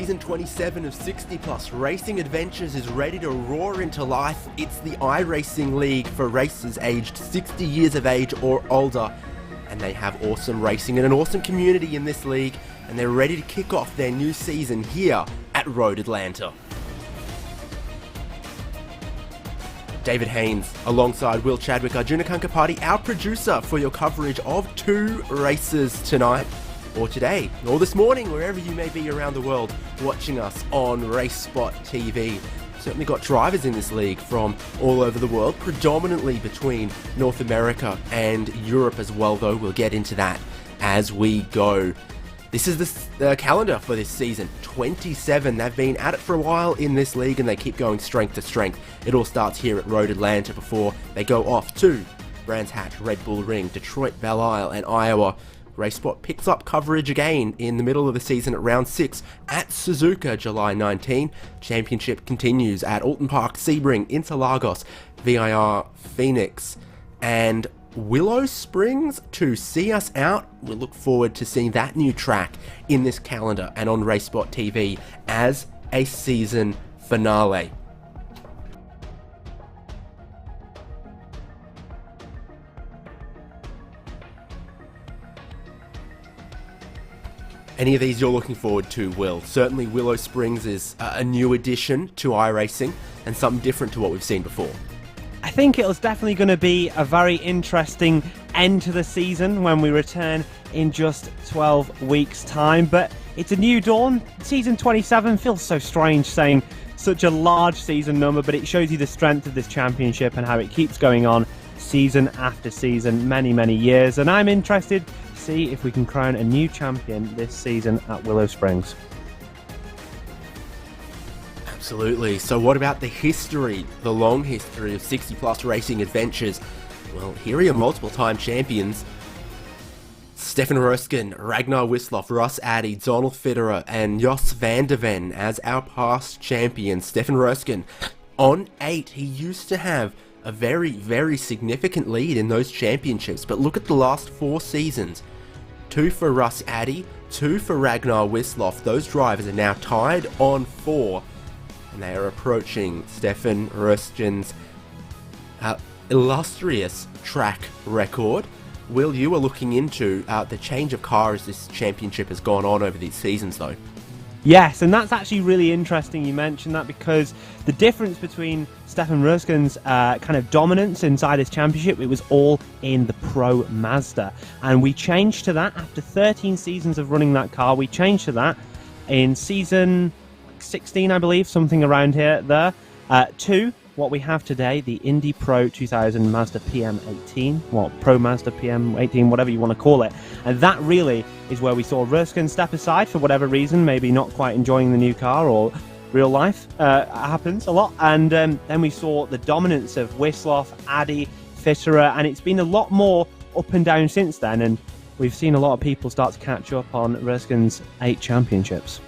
Season 27 of 60 Plus Racing Adventures is ready to roar into life. It's the iRacing League for racers aged 60 years of age or older. And they have awesome racing and an awesome community in this league. And they're ready to kick off their new season here at Road Atlanta. David Haynes, alongside Will Chadwick, Arjuna Kankapati, our producer, for your coverage of 2 races tonight, or today, or this morning, wherever you may be around the world watching us on RaceSpotTV. Certainly got drivers in this league from all over the world, predominantly between North America and Europe as well, though we'll get into that as we go. This is the calendar for this season, 27. They've been at it for a while in this league and they keep going strength to strength. It all starts here at Road Atlanta before they go off to Brands Hatch, Red Bull Ring, Detroit, Belle Isle and Iowa. RaceSpot picks up coverage again in the middle of the season at round 6 at Suzuka, July 19. Championship continues at Alton Park, Sebring, Interlagos, VIR, Phoenix and Willow Springs to see us out. We look forward to seeing that new track in this calendar and on RaceSpot TV as a season finale. Any of these you're looking forward to, Will? Certainly Willow Springs is a new addition to iRacing and something different to what we've seen before. I think it was definitely going to be a very interesting end to the season when we return in just 12 weeks' time. But it's a new dawn. Season 27 feels so strange saying such a large season number, but it shows you the strength of this championship and how it keeps going on season after season, many, many years. And I'm interested to see if we can crown a new champion this season at Willow Springs. Absolutely. So what about the history, the long history of 60 Plus Racing Adventures? Well, here are your multiple time champions. Stefan Rösken, Ragnar Wisloff, Ross Addy, Donald Fitterer and Jos van der Ven as our past champions. Stefan Rösken on 8. He used to have a very, very significant lead in those championships, but look at the last 4 seasons. 2 for Ross Addy, 2 for Ragnar Wisloff. Those drivers are now tied on 4. And they are approaching Stefan Rösken's illustrious track record. Will, you are looking into the change of car as this championship has gone on over these seasons, though. Yes, and that's actually really interesting you mentioned that, because the difference between Stefan Rösken's kind of dominance inside this championship, it was all in the Pro Mazda. And we changed to that after 13 seasons of running that car. We changed to that in season 16, I believe, something around here there, to what we have today, the Indy Pro 2000 Mazda PM18, well, Pro Mazda PM18, whatever you want to call it. And that really is where we saw Rösken step aside for whatever reason, maybe not quite enjoying the new car or real life, happens a lot. And then we saw the dominance of Wisloff, Addy, Fitterer, and it's been a lot more up and down since then, and we've seen a lot of people start to catch up on Rösken's 8 championships.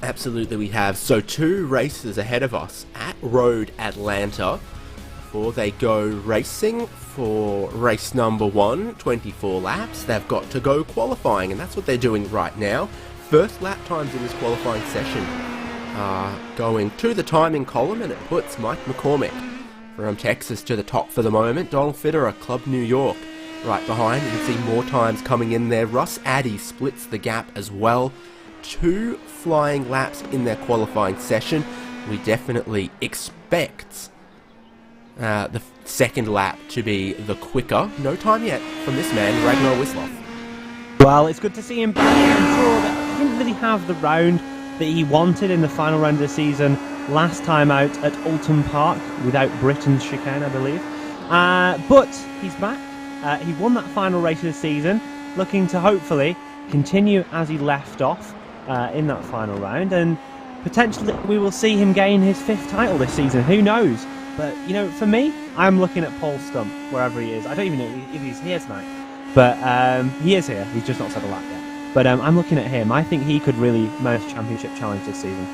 Absolutely we have. So 2 races ahead of us at Road Atlanta before they go racing for race number 1, 24 laps. They've got to go qualifying, and that's what they're doing right now. First lap times in this qualifying session are going to the timing column, and it puts Mike McCormick from Texas to the top for the moment. Donald Fitterer, Club New York, right behind. You can see more times coming in there. Ross Addy splits the gap as well. 2 flying laps in their qualifying session. We definitely expect the second lap to be the quicker. No time yet from this man, Ragnar Wisloff. Well, it's good to see him back. I'm sure that he didn't really have the round that he wanted in the final round of the season last time out at Alton Park without Britain's chicane, I believe. But he's back. He won that final race of the season, looking to hopefully continue as he left off in that final round, and potentially we will see him gain his 5th title this season. Who knows? But, you know, for me, I'm looking at Paul Stump, wherever he is. I don't even know if he's here tonight, but he is here. He's just not set a lap yet. But I'm looking at him. I think he could really mount a championship challenge this season.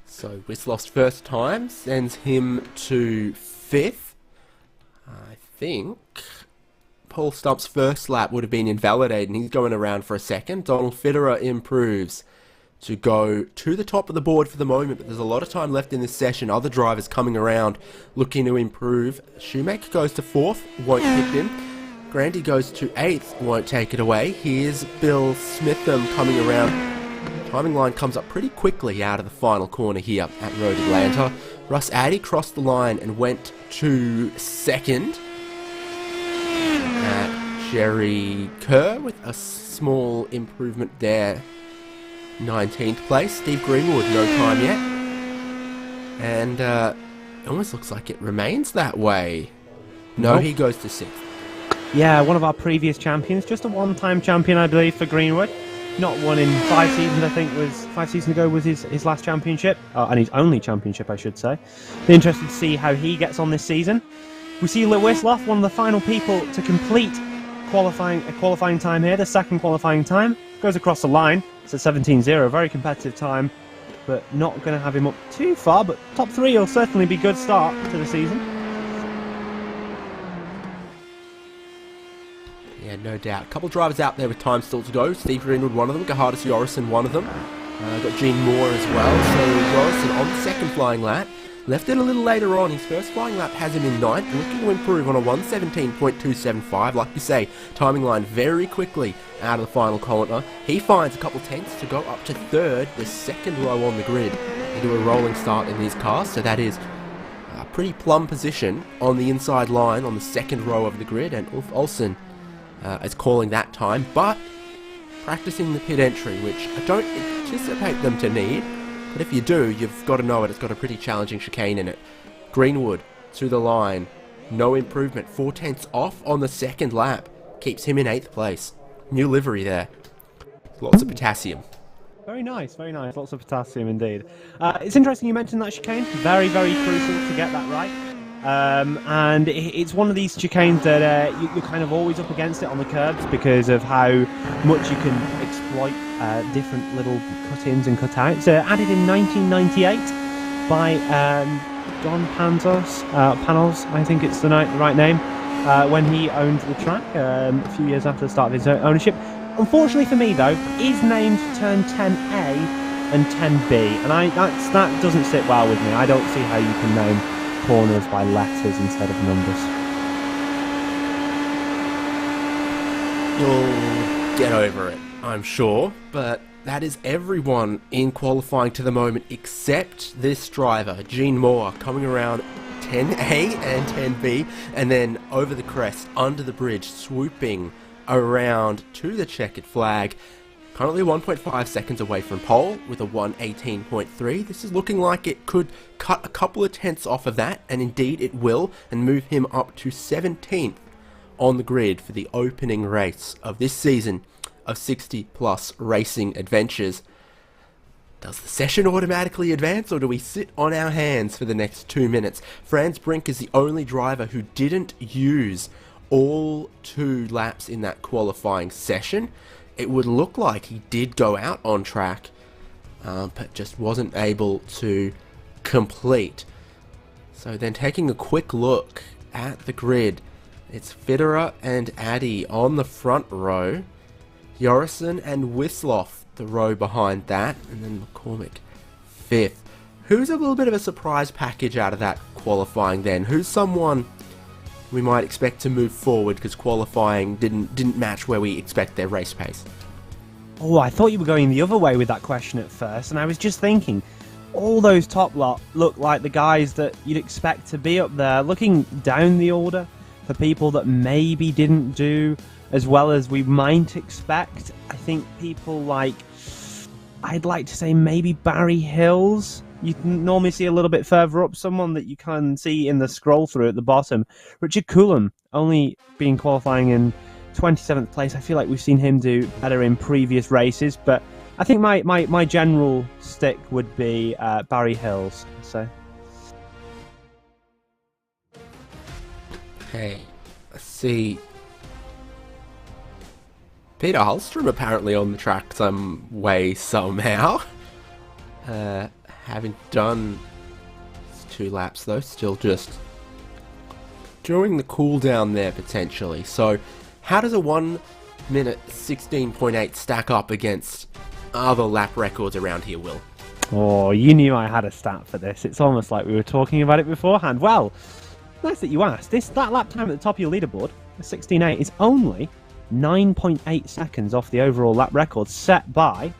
So Wisloff's first time sends him to 5th. I think Paul Stump's first lap would have been invalidated, and he's going around for a second. Donald Fitterer improves to go to the top of the board for the moment, but there's a lot of time left in this session. Other drivers coming around looking to improve. Shoemaker goes to 4th, won't hit him. Grandy goes to 8th, won't take it away. Here's Bill Smitham coming around. Timing line comes up pretty quickly out of the final corner here at Road Atlanta. Russ Addy crossed the line and went to 2nd. Jerry Kerr with a small improvement there. 19th place. Steve Greenwood, no time yet. And it almost looks like it remains that way. No, he goes to 6th. Yeah, one of our previous champions. Just a one-time champion, I believe, for Greenwood. Not one in 5 seasons, I think, was 5 seasons ago was his last championship. And his only championship, I should say. Be interested to see how he gets on this season. We see Wisloff, one of the final people to complete a qualifying time here, the second qualifying time. Goes across the line. It's a 17.0, very competitive time, but not going to have him up too far, but top 3 will certainly be a good start to the season. Yeah, no doubt. A couple of drivers out there with time still to go. Steve Greenwood, one of them. Gerhardus Jorrison, one of them. Got Gene Moore as well. So Jorrison on the second flying lap. Left it a little later on. His first flying lap has him in 9th, looking to improve on a 1:17.275. Like you say, timing line very quickly out of the final corner. He finds a couple tenths to go up to 3rd, the 2nd row on the grid, into a rolling start in these cars. So that is a pretty plumb position on the inside line on the 2nd row of the grid, and Ulf Olsen is calling that time, but practicing the pit entry, which I don't anticipate them to need. But if you do, you've got to know it. It's got a pretty challenging chicane in it. Greenwood to the line. No improvement. 4 tenths off on the 2nd lap. Keeps him in 8th place. New livery there. Lots of potassium. Very nice, very nice. Lots of potassium indeed. It's interesting you mentioned that chicane. Very, very crucial to get that right. And it's one of these chicanes that you're kind of always up against it on the curbs because of how much you can exploit different little cut-ins and cut-outs. Added in 1998 by Don Panos, I think it's the right name, when he owned the track a few years after the start of his ownership. Unfortunately for me, though, is named Turn 10A and 10B, and that doesn't sit well with me. I don't see how you can name corners by letters instead of numbers. You'll get over it, I'm sure, but that is everyone in qualifying to the moment except this driver, Gene Moore, coming around 10A and 10B, and then over the crest, under the bridge, swooping around to the checkered flag. Currently 1.5 seconds away from pole with a 1:18.3. This is looking like it could cut a couple of tenths off of that, and indeed it will, and move him up to 17th on the grid for the opening race of this season of 60 plus racing adventures. Does the session automatically advance, or do we sit on our hands for the next 2 minutes? Franz Brink is the only driver who didn't use all 2 laps in that qualifying session. It would look like he did go out on track, but just wasn't able to complete. So then taking a quick look at the grid, it's Fitterer and Addy on the front row, Jorrison and Wisloff the row behind that, and then McCormick 5th. Who's a little bit of a surprise package out of that qualifying then? Who's someone we might expect to move forward because qualifying didn't match where we expect their race pace? Oh, I thought you were going the other way with that question at first, and I was just thinking, all those top lot look like the guys that you'd expect to be up there. Looking down the order for people that maybe didn't do as well as we might expect, I think people like, I'd like to say maybe Barry Hills. You can normally see a little bit further up, someone that you can see in the scroll through at the bottom. Richard Coulomb, only being qualifying in 27th place. I feel like we've seen him do better in previous races, but I think my general stick would be Barry Hills. So, hey, let's see. Peter Hallstrom apparently on the track some way somehow. Having done 2 laps though, still just during the cool down there potentially. So how does a 1 minute 16.8 stack up against other lap records around here, Will? Oh, you knew I had a stat for this. It's almost like we were talking about it beforehand. Well, nice that you asked. That lap time at the top of your leaderboard, the 16.8, is only 9.8 seconds off the overall lap record set by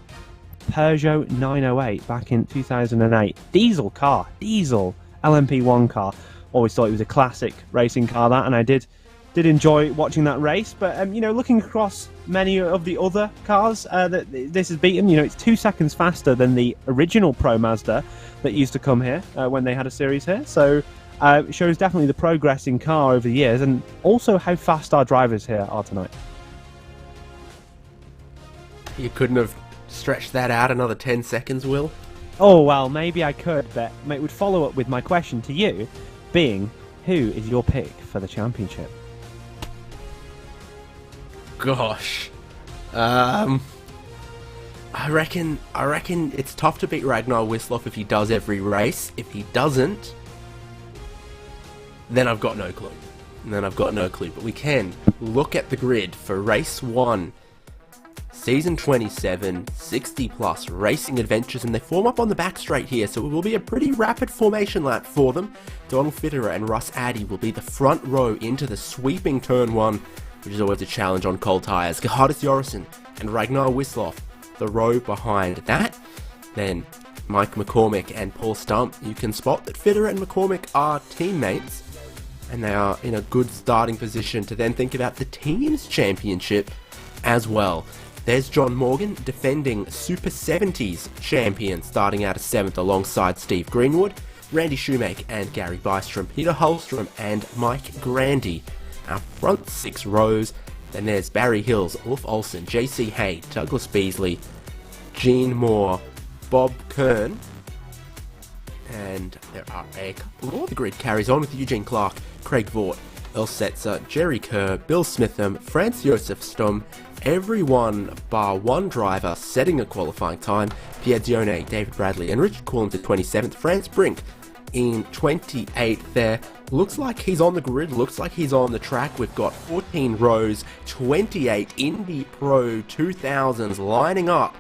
Peugeot 908 back in 2008. Diesel car, diesel LMP1 car. Always thought it was a classic racing car, that, and I did enjoy watching that race. But you know, looking across many of the other cars that this has beaten, you know, it's 2 seconds faster than the original Pro Mazda that used to come here when they had a series here. So it shows definitely the progress in car over the years, and also how fast our drivers here are tonight. You couldn't have stretched that out another 10 seconds, Will? Oh, well, maybe I could, but it would follow up with my question to you, being, who is your pick for the championship? Gosh. I reckon it's tough to beat Ragnar Wisloff if he does every race. If he doesn't, then I've got no clue. But we can look at the grid for race 1. Season 27, 60 plus racing adventures, and they form up on the back straight here, so it will be a pretty rapid formation lap for them. Donald Fitterer and Russ Addy will be the front row into the sweeping turn 1, which is always a challenge on cold tyres. Gerhardus Jorrison and Ragnar Wisloff, the row behind that. Then Mike McCormick and Paul Stump. You can spot that Fitterer and McCormick are teammates, and they are in a good starting position to then think about the team's championship as well. There's John Morgan, defending Super 70s champion, starting out as 7th alongside Steve Greenwood, Randy Shoemake and Gary Bystrom, Peter Hulstrom and Mike Grandy. Our front 6 rows. Then there's Barry Hills, Ulf Olsen, JC Hay, Douglas Beasley, Gene Moore, Bob Kern, and there are a couple more. The grid carries on with Eugene Clark, Craig Vaught, Earl Setzer, Jerry Kerr, Bill Smitham, Franz Josef Stum, everyone bar one driver setting a qualifying time: Pierre Dione, David Bradley and Richard Coulomb to 27th, France Brink in 28th there. Looks like he's on the grid, looks like he's on the track. We've got 14 rows, 28 Indy Pro 2000s lining up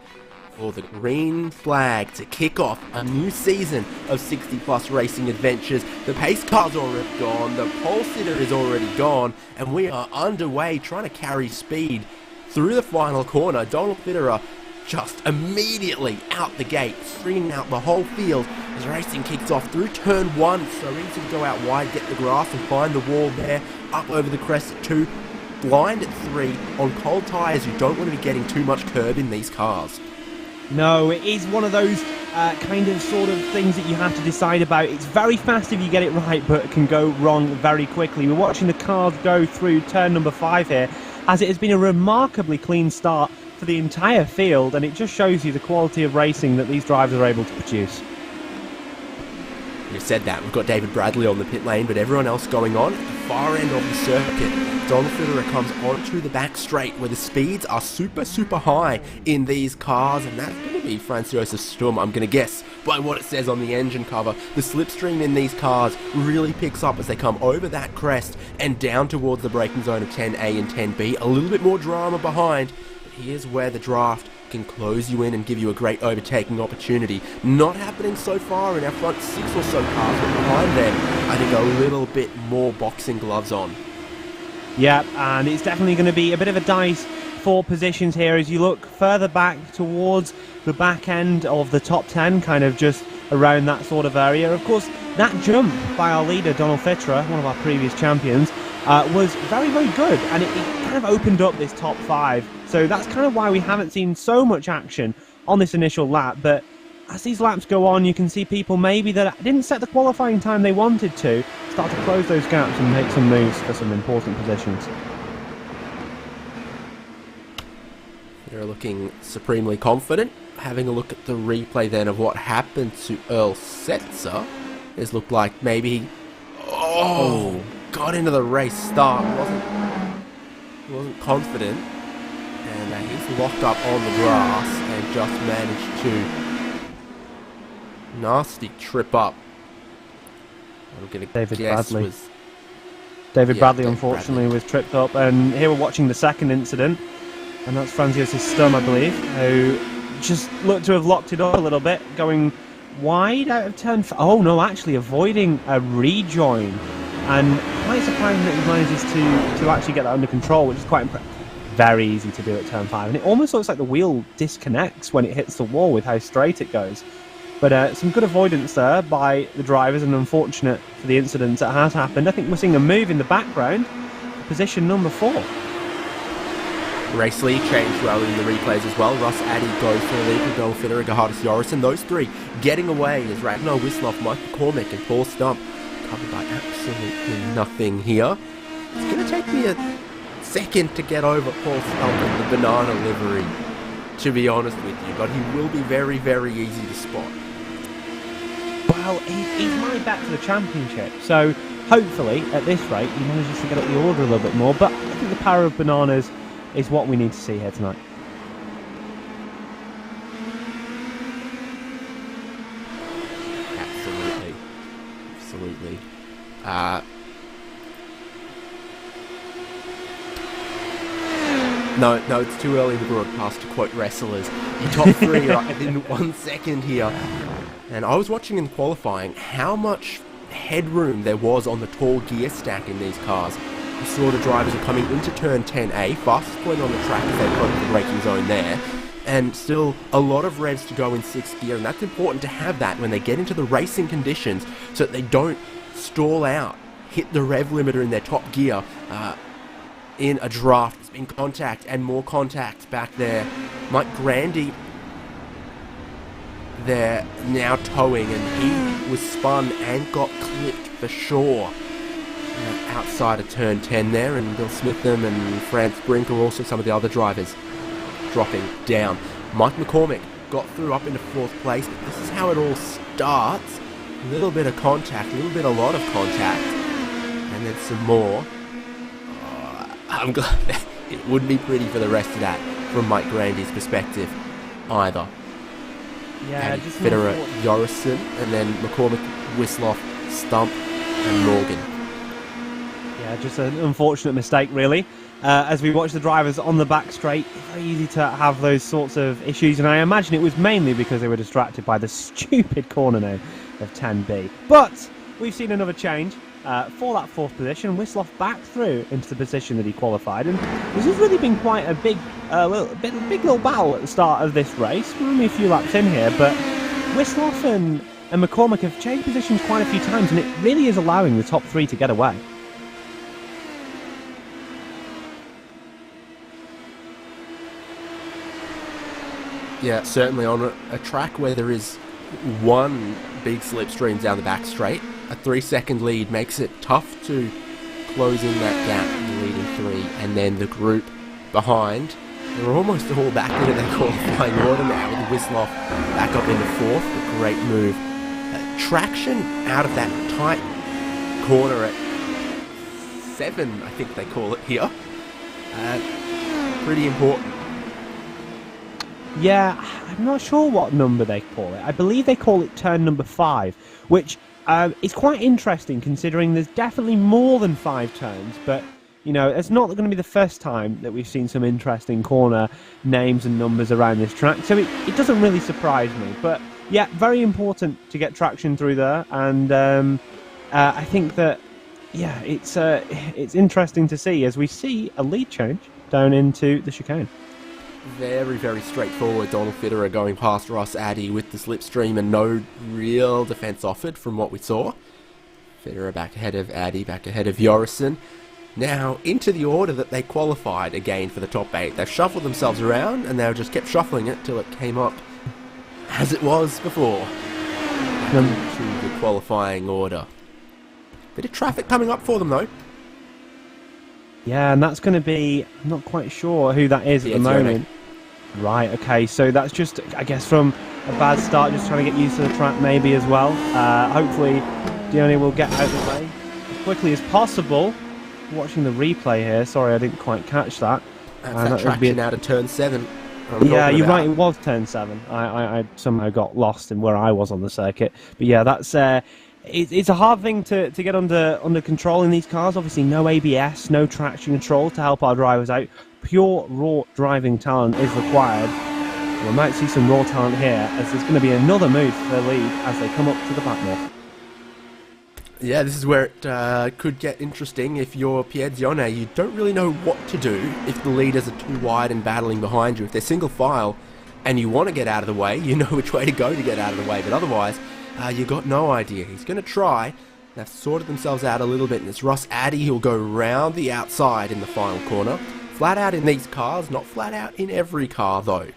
for the green flag to kick off a new season of 60 plus racing adventures. The pace car's already gone, the pole sitter is already gone, and we are underway trying to carry speed through the final corner. Donald Fitterer just immediately out the gate, stringing out the whole field as racing kicks off through turn 1. So easy to go out wide, get the grass and find the wall there, up over the crest at 2, blind at 3. On cold tyres, you don't want to be getting too much curb in these cars. No, it is one of those kind of sort of things that you have to decide about. It's very fast if you get it right, but it can go wrong very quickly. We're watching the cars go through turn number 5 here, as it has been a remarkably clean start for the entire field, and it just shows you the quality of racing that these drivers are able to produce. You said that. We've got David Bradley on the pit lane, but everyone else going on at the far end of the circuit. Donald Fitterer comes onto the back straight where the speeds are super, super high in these cars, and that's going to be Franz Josef Sturm, I'm going to guess, by what it says on the engine cover. The slipstream in these cars really picks up as they come over that crest and down towards the braking zone of 10A and 10B. A little bit more drama behind, but here's where the draft can close you in and give you a great overtaking opportunity. Not happening so far in our front 6 or so cars, but behind them, I think a little bit more boxing gloves on. Yeah, and it's definitely going to be a bit of a dice for positions here as you look further back towards the back end of the top 10, kind of just around that sort of area. Of course, that jump by our leader, Donald Fitterer, one of our previous champions, was very, very good, and it kind of opened up this top 5. So that's kind of why we haven't seen so much action on this initial lap. But as these laps go on, you can see people maybe that didn't set the qualifying time they wanted to start to close those gaps and make some moves for some important positions. They're looking supremely confident. Having a look at the replay then of what happened to Earl Setzer, it looked like maybe got into the race start, wasn't confident, and he's locked up on the grass and just managed to nasty trip up. I'm gonna David guess Bradley. David Yeah, Bradley, David unfortunately, Bradley. was tripped up. And here we're watching the second incident, and that's Franzios' Stum, I believe, who just looked to have locked it up a little bit, going wide out of turn. Oh no, actually avoiding a rejoin, and quite surprising that he manages to actually get that under control, which is quite impressive. Very easy to do at turn 5, and it almost looks like the wheel disconnects when it hits the wall with how straight it goes. But some good avoidance there by the drivers, and unfortunate for the incident that has happened. I think we're seeing a move in the background, position number 4. Race lead changed well in the replays as well. Ross Addy goes for the lead with Donald Fitterer, Gerhardus Jorrison. Those three getting away as Ragnar Wisloff, Mike McCormick and Paul Stump covered by absolutely nothing here. It's going to take me a second to get over Paul Stump in the banana livery, to be honest with you, but he will be very, very easy to spot. Well, he's my bet to the championship, so hopefully at this rate he manages to get up the order a little bit more, but I think the power of bananas is what we need to see here tonight. Absolutely. Absolutely. No, it's too early in the broadcast to quote wrestlers. You top 3 are within 1 second here. And I was watching in qualifying how much headroom there was on the tall gear stack in these cars. You saw the drivers are coming into turn 10A, fastest point on the track as they approach the braking zone there, and still a lot of revs to go in 6th gear, and that's important to have that when they get into the racing conditions so that they don't stall out, hit the rev limiter in their top gear in a draft. There's been contact and more contact back there. Mike Grandy there now towing, and he was spun and got clipped for sure. Outside of turn 10 there, and Bill Smitham and France Brink are also some of the other drivers dropping down. Mike McCormick got through up into 4th place, but this is how it all starts. A little bit of contact, a lot of contact, and then some more. I'm glad that it wouldn't be pretty for the rest of that from Mike Grandy's perspective either. Yeah, just Fitterer, Jorrison, and then McCormick, Wisloff, Stump, and Morgan. Yeah, just an unfortunate mistake, really. As we watch the drivers on the back straight, it's very easy to have those sorts of issues, and I imagine it was mainly because they were distracted by the stupid corner now of 10B. But we've seen another change for that 4th position. Wisloff back through into the position that he qualified, and this has really been quite a big little battle at the start of this race. We're only a few laps in here, but Wisloff and McCormick have changed positions quite a few times, and it really is allowing the top 3 to get away. Yeah, certainly on a track where there is one big slipstream down the back straight, a 3-second lead makes it tough to close in that gap in the leading 3, and then the group behind, they're almost all back into their qualifying order now, with Wisloff back up into 4th, a great move. Traction out of that tight corner at 7, I think they call it here. Pretty important. Yeah, I'm not sure what number they call it. I believe they call it turn number 5, which is quite interesting considering there's definitely more than 5 turns, but you know, it's not going to be the first time that we've seen some interesting corner names and numbers around this track, so it doesn't really surprise me. But yeah, very important to get traction through there, and I think that, yeah, it's interesting to see as we see a lead change down into the chicane. Very, very straightforward. Donald Fitterer going past Ross Addy with the slipstream and no real defence offered from what we saw. Fitterer back ahead of Addy, back ahead of Jorrison. Now into the order that they qualified again for the top 8. They've shuffled themselves around and they just kept shuffling it till it came up as it was before. Back into the qualifying order. Bit of traffic coming up for them though. Yeah, and that's going to be, I'm not quite sure who that is at the moment. Right, okay, so that's just, I guess, from a bad start, just trying to get used to the track maybe as well. Hopefully, Dione will get out of the way as quickly as possible. Watching the replay here, sorry I didn't quite catch that. That's that traction out of turn 7. Yeah, you're right, it was turn 7. I somehow got lost in where I was on the circuit. But yeah, that's It's a hard thing to get under control in these cars. Obviously, no ABS, no traction control to help our drivers out. Pure raw driving talent is required. We might see some raw talent here, as there's going to be another move for the lead as they come up to the back nut. Yeah, this is where it could get interesting. If you're Pierre Dionne, you don't really know what to do if the leaders are too wide and battling behind you. If they're single file and you want to get out of the way, you know which way to go to get out of the way. But otherwise, you got no idea. He's going to try. They've sorted themselves out a little bit, and it's Ross Addy who'll go round the outside in the final corner. Flat out in these cars, not flat out in every car though.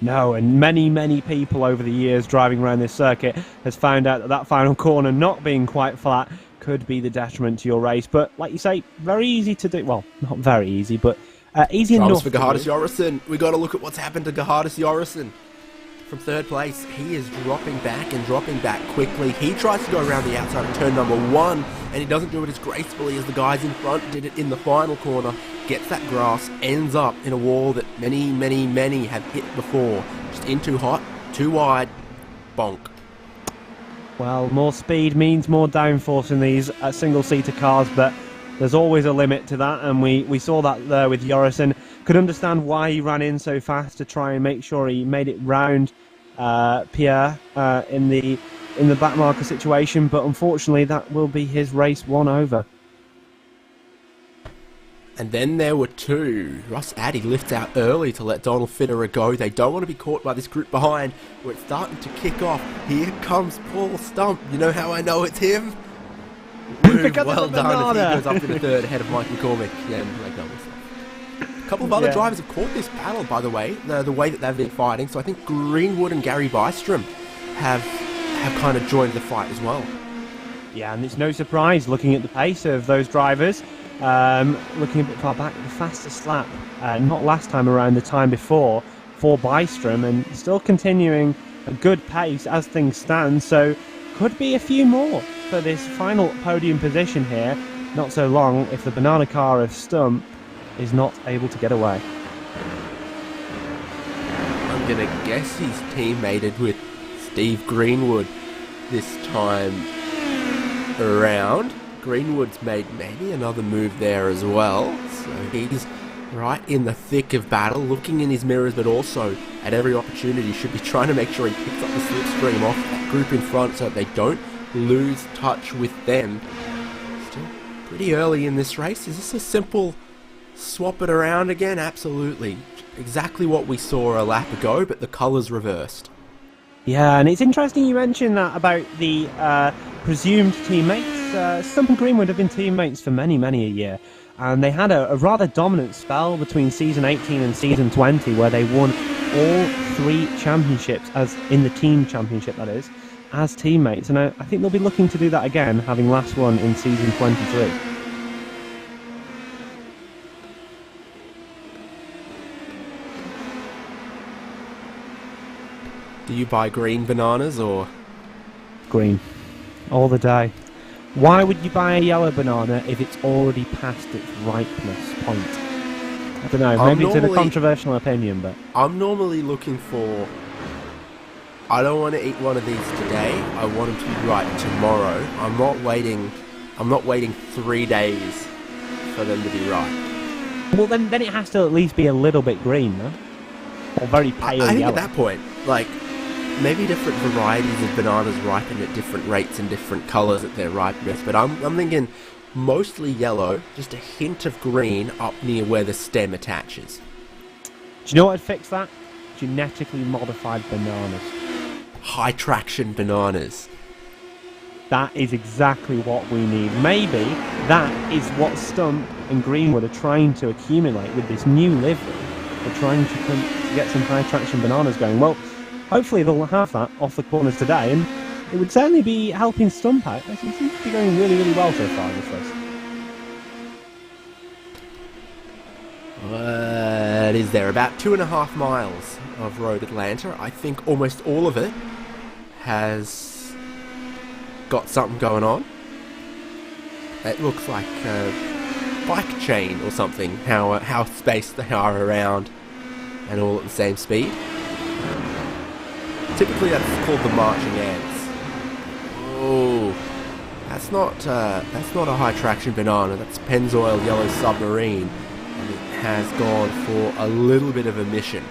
No, and many people over the years driving around this circuit has found out that that final corner not being quite flat could be the detriment to your race. But like you say, very easy to do. Well, not very easy, but easy enough. For Gerhardus Jorrison. We got to look at what's happened to Gerhardus Jorrison. From third place, he is dropping back quickly. He tries to go around the outside of turn number 1, and he doesn't do it as gracefully as the guys in front did it in the final corner. Gets that grass, ends up in a wall that many have hit before. Just in too hot, too wide, bonk. Well, more speed means more downforce in these single-seater cars, but there's always a limit to that, and we saw that there with Jorrison. Could understand why he ran in so fast to try and make sure he made it round Pierre in the backmarker situation, but unfortunately that will be his race one over. And then there were two. Ross Addy lifts out early to let Donald Fitterer go. They don't want to be caught by this group behind, where it's starting to kick off. Here comes Paul Stump. You know how I know it's him? Well done as he goes up to the third ahead of Mike McCormick. Yeah, like that was. A couple of other drivers have caught this battle, by the way, the way that they've been fighting. So I think Greenwood and Gary Bystrom have kind of joined the fight as well. Yeah, and it's no surprise looking at the pace of those drivers. Looking a bit far back, the fastest lap, not last time around, the time before, for Bystrom, and still continuing a good pace as things stand. So could be a few more for this final podium position here. Not so long if the banana car of Stump is not able to get away. I'm going to guess he's teammated with Steve Greenwood this time around. Greenwood's made maybe another move there as well. So he's right in the thick of battle, looking in his mirrors, but also at every opportunity should be trying to make sure he picks up the slipstream off that group in front so that they don't lose touch with them. Still pretty early in this race. Is this a simple swap it around again? Absolutely. Exactly what we saw a lap ago, but the colours reversed. Yeah, and it's interesting you mentioned that about the presumed teammates. Stump and Greenwood have been teammates for many a year, and they had a rather dominant spell between season 18 and season 20 where they won all 3 championships, as in the team championship that is, as teammates, and I think they'll be looking to do that again, having last won in season 23. Do you buy green bananas or? Green. All the day. Why would you buy a yellow banana if it's already past its ripeness point? I don't know, maybe it's a controversial opinion, but... I'm normally looking for... I don't want to eat one of these today, I want them to be ripe tomorrow. I'm not waiting 3 days for them to be ripe. Well, then it has to at least be a little bit green, no? Or very pale I think yellow. at that point, like, maybe different varieties of bananas ripen at different rates and different colours at their ripeness, but I'm thinking mostly yellow, just a hint of green up near where the stem attaches. Do you know what would fix that? Genetically modified bananas. High traction bananas. That is exactly what we need. Maybe that is what Stump and Greenwood are trying to accumulate with this new livery. They're trying to get some high traction bananas going. Well, hopefully they'll have that off the corners today, and it would certainly be helping Stump out. It seems to be going really well so far in this race. What is there? About 2.5 miles of road Atlanta. I think almost all of it has got something going on. It looks like a bike chain or something, how spaced they are around and all at the same speed. Typically that's called the marching ants. Oh, that's not a high traction banana. That's Pennzoil Yellow Submarine, and it has gone for a little bit of a mission.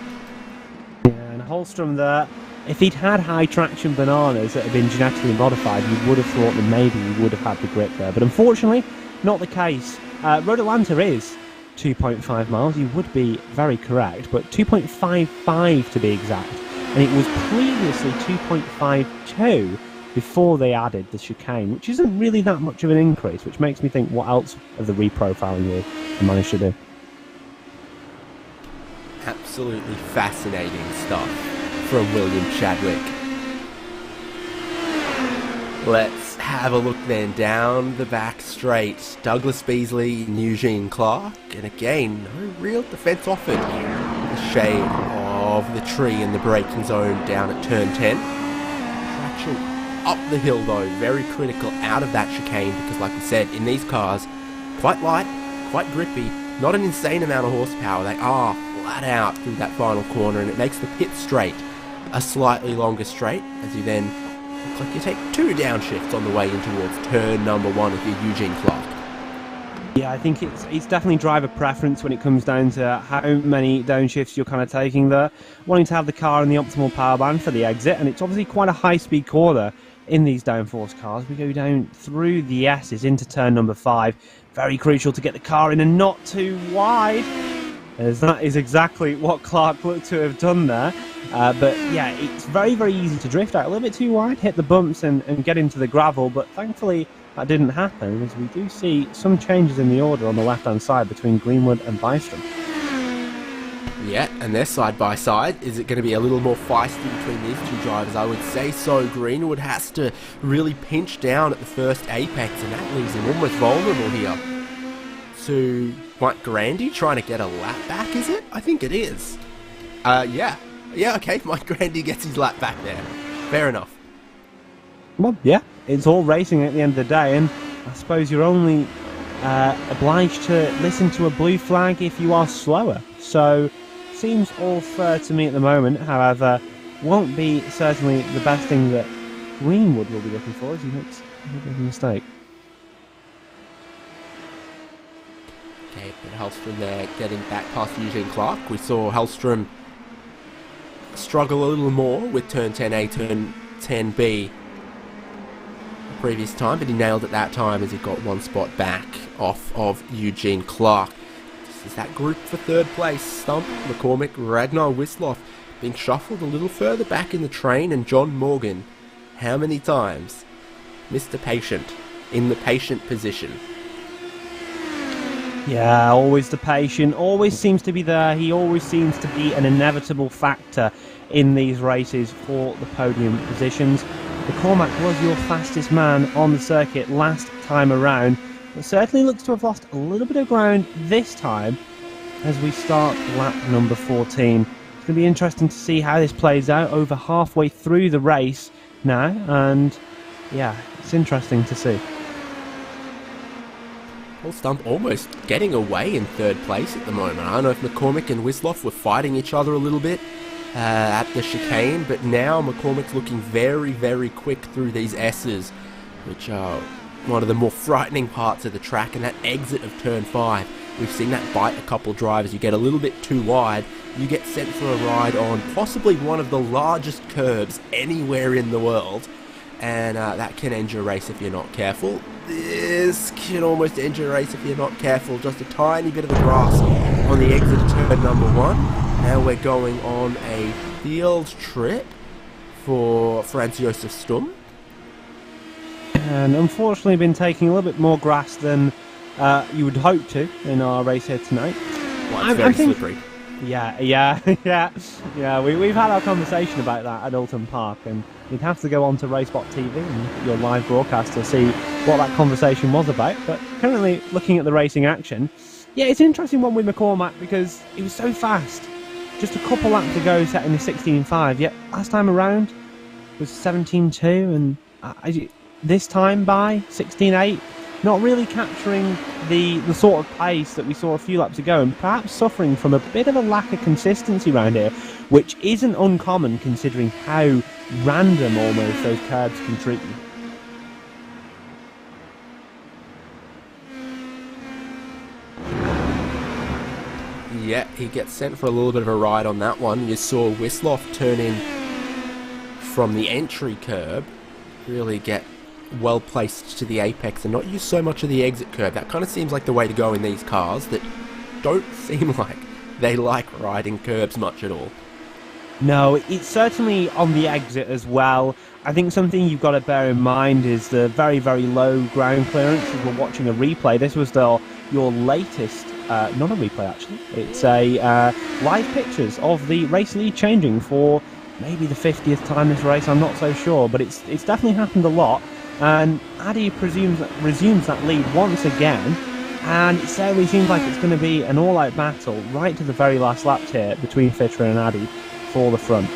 Yeah, and Holstrom there, if he'd had high traction bananas that had been genetically modified, you would have thought that maybe he would have had the grip there. But unfortunately, not the case. Road Atlanta is 2.5 miles. You would be very correct, but 2.55 to be exact. And it was previously 2.52 before they added the chicane, which isn't really that much of an increase, which makes me think what else of the reprofiling will they managed to do. Absolutely fascinating stuff from William Chadwick. Let's have a look then down the back straight. Douglas Beasley and Eugene Clark, and again, no real defence offered. The shade of the tree in the braking zone down at turn 10. Traction up the hill though, very critical out of that chicane, because like we said, in these cars, quite light, quite grippy, not an insane amount of horsepower. They are flat out through that final corner, and it makes the pit straight a slightly longer straight, as you then look like you take two downshifts on the way in towards turn number 1 if you're Eugene Clark. Yeah, I think it's definitely driver preference when it comes down to how many downshifts you're kind of taking there. Wanting to have the car in the optimal power band for the exit, and it's obviously quite a high-speed corner in these downforce cars. We go down through the S's into turn number 5. Very crucial to get the car in and not too wide, as that is exactly what Clark looked to have done there. But yeah, it's very, very easy to drift out a little bit too wide, hit the bumps and get into the gravel, but thankfully that didn't happen, as we do see some changes in the order on the left-hand side between Greenwood and Bystrom. Yeah, and they're side by side. Is it going to be a little more feisty between these two drivers? I would say so. Greenwood has to really pinch down at the first apex, and that leaves him almost vulnerable here to Mike Grandy trying to get a lap back, is it? I think it is. Yeah, okay, Mike Grandy gets his lap back there. Fair enough. Well, yeah, it's all racing at the end of the day, and I suppose you're only obliged to listen to a blue flag if you are slower. So, seems all fair to me at the moment. However, won't be certainly the best thing that Greenwood will be looking for as he makes a mistake. Okay, but Hellstrom there getting back past Eugene Clark. We saw Hellstrom struggle a little more with turn 10A, turn 10B the previous time, but he nailed it that time as he got one spot back off of Eugene Clark. This is that group for third place. Stump, McCormick, Ragnar, Wisloff being shuffled a little further back in the train, and John Morgan, how many times? Mr. Patient, in the patient position. Yeah, always the patient, always seems to be there. He always seems to be an inevitable factor in these races for the podium positions. McCormack was your fastest man on the circuit last time around, but certainly looks to have lost a little bit of ground this time as we start lap number 14. It's going to be interesting to see how this plays out over halfway through the race now, and yeah, it's interesting to see. Paul Stump almost getting away in third place at the moment. I don't know if McCormick and Wisloff were fighting each other a little bit at the chicane, but now McCormick's looking very, very quick through these S's, which are one of the more frightening parts of the track, and that exit of turn 5. We've seen that bite a couple drivers. You get a little bit too wide, you get sent for a ride on possibly one of the largest curbs anywhere in the world, and that can end your race if you're not careful. This can almost end your race if you're not careful. Just a tiny bit of the grass on the exit of turn number 1. Now we're going on a field trip for Franz Josef Sturm. And unfortunately been taking a little bit more grass than you would hope to in our race here tonight. Well, it's very slippery. Yeah. We've had our conversation about that at Alton Park, and you'd have to go on to RaceSpotTV and look at your live broadcast to see what that conversation was about. But currently looking at the racing action, yeah, it's an interesting one with McCormack because he was so fast. Just a couple laps to go, setting the 16.5. Yet last time around was 17.2, and this time by 16.8. Not really capturing the sort of pace that we saw a few laps ago, and perhaps suffering from a bit of a lack of consistency around here, which isn't uncommon considering how random almost those curbs can treat you. Yeah, he gets sent for a little bit of a ride on that one. You saw Wisloff turn in from the entry curb, really get well placed to the apex and not use so much of the exit curb. That kind of seems like the way to go in these cars that don't seem like they like riding curbs much at all. No, it's certainly on the exit as well. I think something you've got to bear in mind is the very, very low ground clearance. As we're watching a replay, this was your latest, not a replay actually, it's a live pictures of the race lead changing for maybe the 50th time this race, I'm not so sure, but it's definitely happened a lot. And Addy resumes that lead once again, and it certainly seems like it's going to be an all-out battle right to the very last laps here between Fitter and Addy for the front.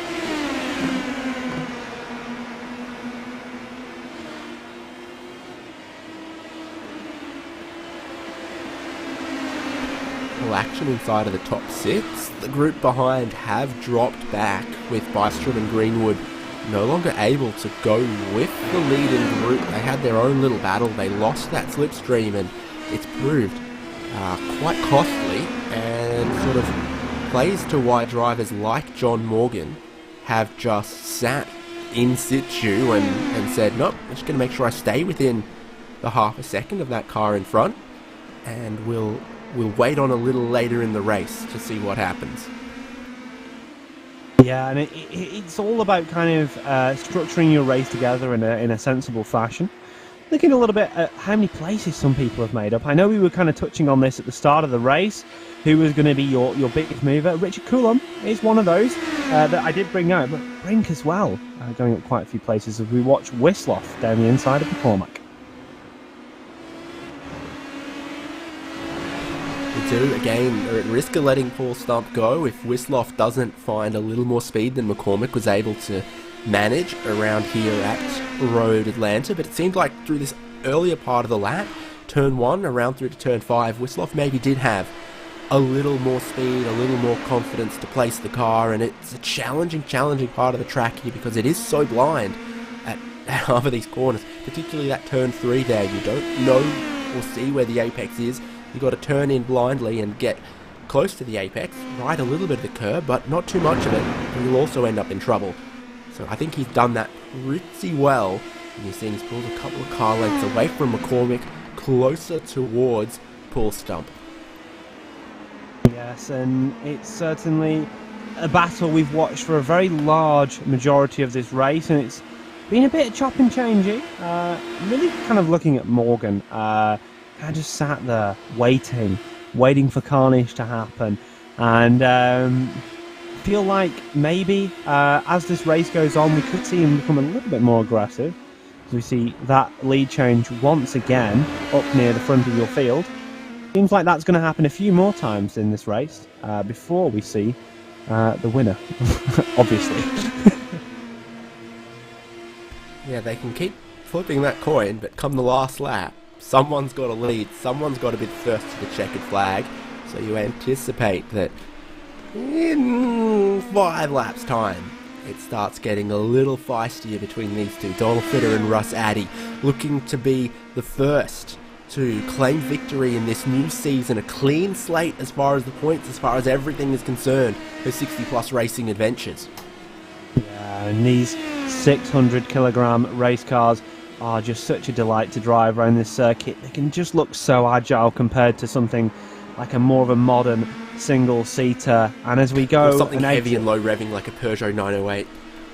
Well, action inside of the top six. The group behind have dropped back, with Bystrom and Greenwood no longer able to go with the lead in group. They had their own little battle. They lost that slipstream, and it's proved quite costly, and sort of plays to why drivers like John Morgan have just sat in situ and said, nope, I'm just going to make sure I stay within the half a second of that car in front, and we'll wait on a little later in the race to see what happens. Yeah, and it's all about kind of structuring your race together in a sensible fashion. Looking a little bit at how many places some people have made up. I know we were kind of touching on this at the start of the race. Who was going to be your biggest mover? Richard Coulomb is one of those that I did bring out, but Brink as well, going up quite a few places as we watch Wisloff down the inside of McCormack. The two, again, are at risk of letting Paul Stump go if Wisloff doesn't find a little more speed than McCormack was able to manage around here at Road Atlanta. But it seemed like through this earlier part of the lap, turn 1 around through to turn 5, Wisloff maybe did have a little more speed, a little more confidence to place the car, and it's a challenging part of the track here because it is so blind at half of these corners, particularly that turn 3 there. You don't know or see where the apex is. You've got to turn in blindly and get close to the apex, ride a little bit of the curb, but not too much of it, and you'll also end up in trouble. So I think he's done that pretty well, and you're seeing he's pulled a couple of car lengths away from McCormack, closer towards Paul Stump. Yes, and it's certainly a battle we've watched for a very large majority of this race, and it's been a bit chop and changey. Really kind of looking at Morgan, I just sat there waiting for carnage to happen, and feel like maybe as this race goes on, we could see him become a little bit more aggressive. As we see that lead change once again up near the front of your field. Seems like that's going to happen a few more times in this race before we see the winner, obviously. Yeah, they can keep flipping that coin, but come the last lap, someone's got to lead, someone's got to be first to the checkered flag, so you anticipate that in 5 laps time it starts getting a little feistier between these two. Donald Fitter and Russ Addy looking to be the first to claim victory in this new season, a clean slate as far as the points, as far as everything is concerned, for 60 plus racing adventures. Yeah, and these 600 kilogram race cars are just such a delight to drive around this circuit. They can just look so agile compared to something like a more of a modern single-seater. And as we go... Or something heavy and low revving like a Peugeot 908.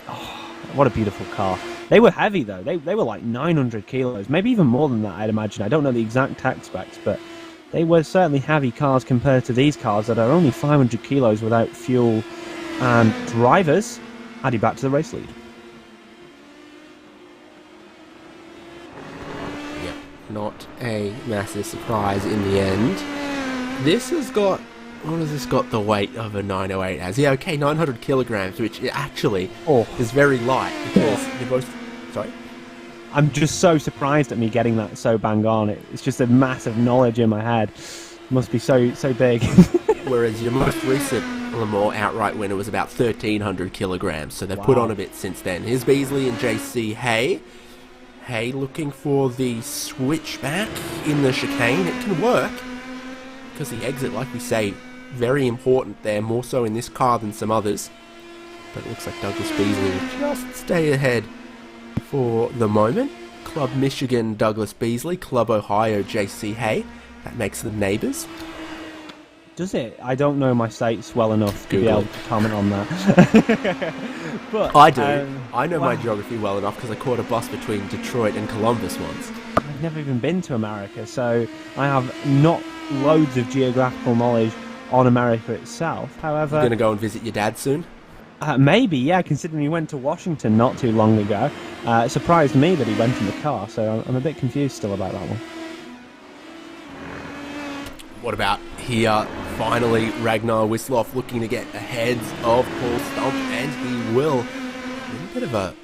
Oh, what a beautiful car. They were heavy though. They were like 900 kilos, maybe even more than that, I'd imagine. I don't know the exact tech specs, but they were certainly heavy cars compared to these cars that are only 500 kilos without fuel. And drivers, adding back to the race lead. Yep, not a massive surprise in the end. This has got... What has this got the weight of a 908 as? Yeah, okay, 900 kilograms, which actually is very light because you're both... Sorry? I'm just so surprised at me getting that so bang on. It's just a massive knowledge in my head. It must be so big. Whereas your most recent Le Mans outright winner was about 1,300 kilograms, so they've put on a bit since then. Here's Beasley and JC Hay. Hay looking for the switchback in the chicane. It can work because the exit, like we say, very important there, more so in this car than some others. But it looks like Douglas Beasley will just stay ahead for the moment. Club Michigan, Douglas Beasley. Club Ohio, JC Hay. That makes them neighbours. Does it? I don't know my states well enough to be able to comment on that. But I do. I know my geography well enough because I caught a bus between Detroit and Columbus once. I've never even been to America, so I have not loads of geographical knowledge on America itself. However, You're going to go and visit your dad soon? Maybe, yeah, considering he went to Washington not too long ago. It surprised me that he went in the car, so I'm a bit confused still about that one. What about here? Finally, Ragnar Wisloff looking to get ahead of Paul Stump, and he will. A little bit of a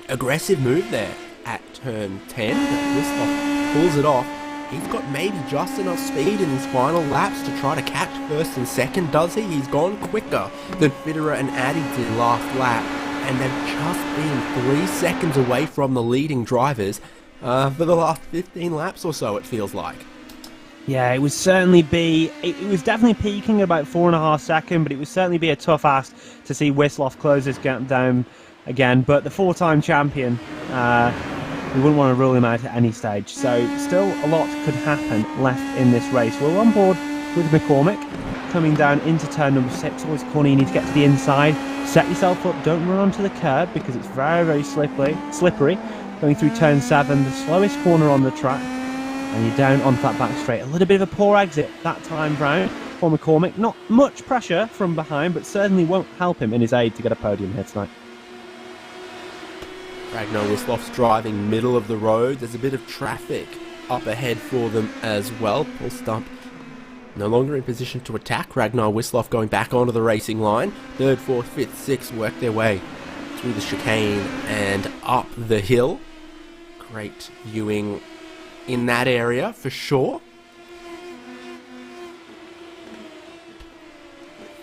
aggressive move there at turn 10, but Wisloff pulls it off. He's got maybe just enough speed in his final laps to try to catch first and second, does he? He's gone quicker than Fitterer and Addy did last lap, and they've just been 3 seconds away from the leading drivers for the last 15 laps or so, it feels like. Yeah, it would certainly be. It was definitely peaking at about 4.5 seconds, but it would certainly be a tough ask to see Wisloff close this gap down again. But the 4-time champion, we wouldn't want to rule him out at any stage. So still a lot could happen left in this race. We're on board with McCormick coming down into turn number 6. Always corner, you need to get to the inside. Set yourself up, don't run onto the curb because it's very, very slippery. Going through turn 7, the slowest corner on the track. And you're down onto that back straight. A little bit of a poor exit that time round for McCormick. Not much pressure from behind, but certainly won't help him in his aid to get a podium here tonight. Ragnar Wisloff's driving middle of the road. There's a bit of traffic up ahead for them as well. Paul Stump no longer in position to attack. Ragnar Wisloff going back onto the racing line. 3rd, 4th, 5th, 6th work their way through the chicane and up the hill. Great viewing in that area for sure.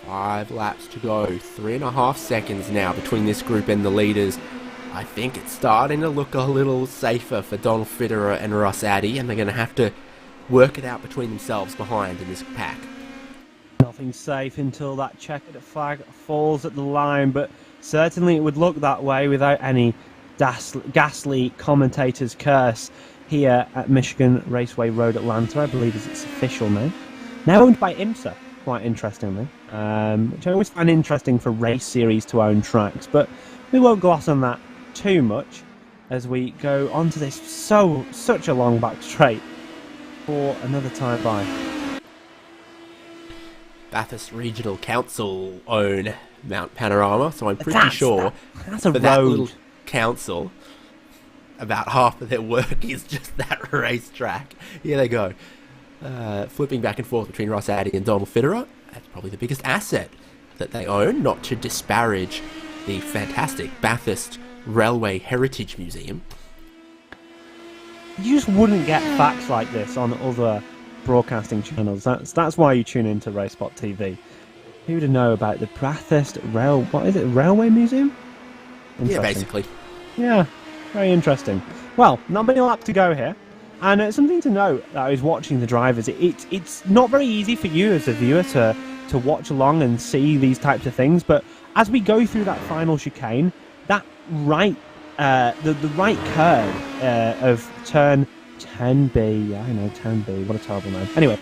5 laps to go. 3.5 seconds now between this group and the leaders. I think it's starting to look a little safer for Donald Fitterer and Russ Addy, and they're going to have to work it out between themselves behind in this pack. Nothing safe until that checkered flag falls at the line, but certainly it would look that way without any ghastly commentator's curse here at Michigan Raceway Road, Atlanta, I believe is its official name. Now owned by IMSA, quite interestingly, which I always find interesting for race series to own tracks, but we won't gloss on that too much as we go onto this such a long back straight for another time by. Bathurst Regional Council own Mount Panorama, so I'm pretty sure that's a road. That little council, about half of their work is just that racetrack. Here they go. Flipping back and forth between Russ Addy and Donald Fitterer. That's probably the biggest asset that they own, not to disparage the fantastic Bathurst Railway Heritage Museum. You just wouldn't get facts like this on other broadcasting channels. That's why you tune into RaceSpotTV. Who would know about the Bathurst Railway Museum? Yeah, basically. Yeah, very interesting. Well, not many laps to go here. And something to note that I was watching the drivers, it's not very easy for you as a viewer to watch along and see these types of things, but as we go through that final chicane, that right, the right curve of turn 10B, yeah, I know, 10B, what a terrible name. Anyway,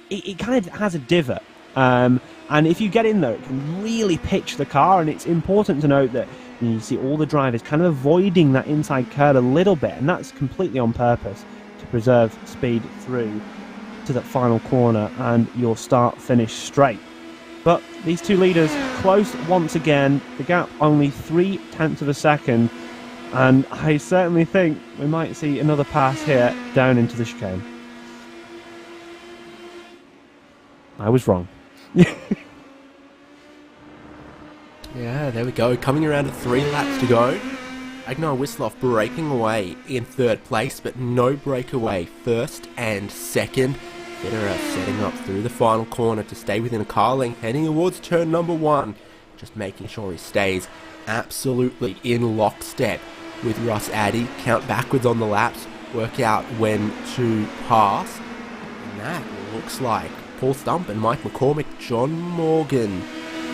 it kind of has a divot, and if you get in there, it can really pitch the car, and it's important to note that you see all the drivers kind of avoiding that inside curve a little bit, and that's completely on purpose to preserve speed through to that final corner and your start-finish straight. But these two leaders close once again, the gap only 0.3 of a second, and I certainly think we might see another pass here down into the chicane. I was wrong. Yeah, there we go. Coming around to 3 laps to go. Ragnar Wisloff breaking away in 3rd place, but no breakaway 1st and 2nd. Fitterer setting up through the final corner to stay within a car length, heading towards turn number 1. Just making sure he stays absolutely in lockstep with Russ Addy. Count backwards on the laps, work out when to pass. And that looks like Paul Stump and Mike McCormick. John Morgan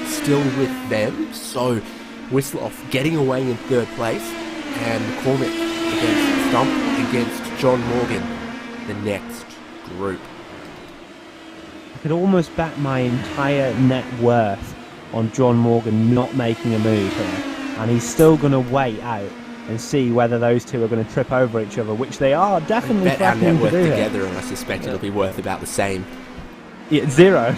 still with them. So Wisloff getting away in third place, and McCormick against Stump against John Morgan, the next group. I could almost bet my entire net worth on John Morgan not making a move here, and he's still going to wait out and see whether those two are going to trip over each other, which they are definitely bet our threatening net worth to do together, here. and I suspect it'll be worth about the same. Yeah, 0.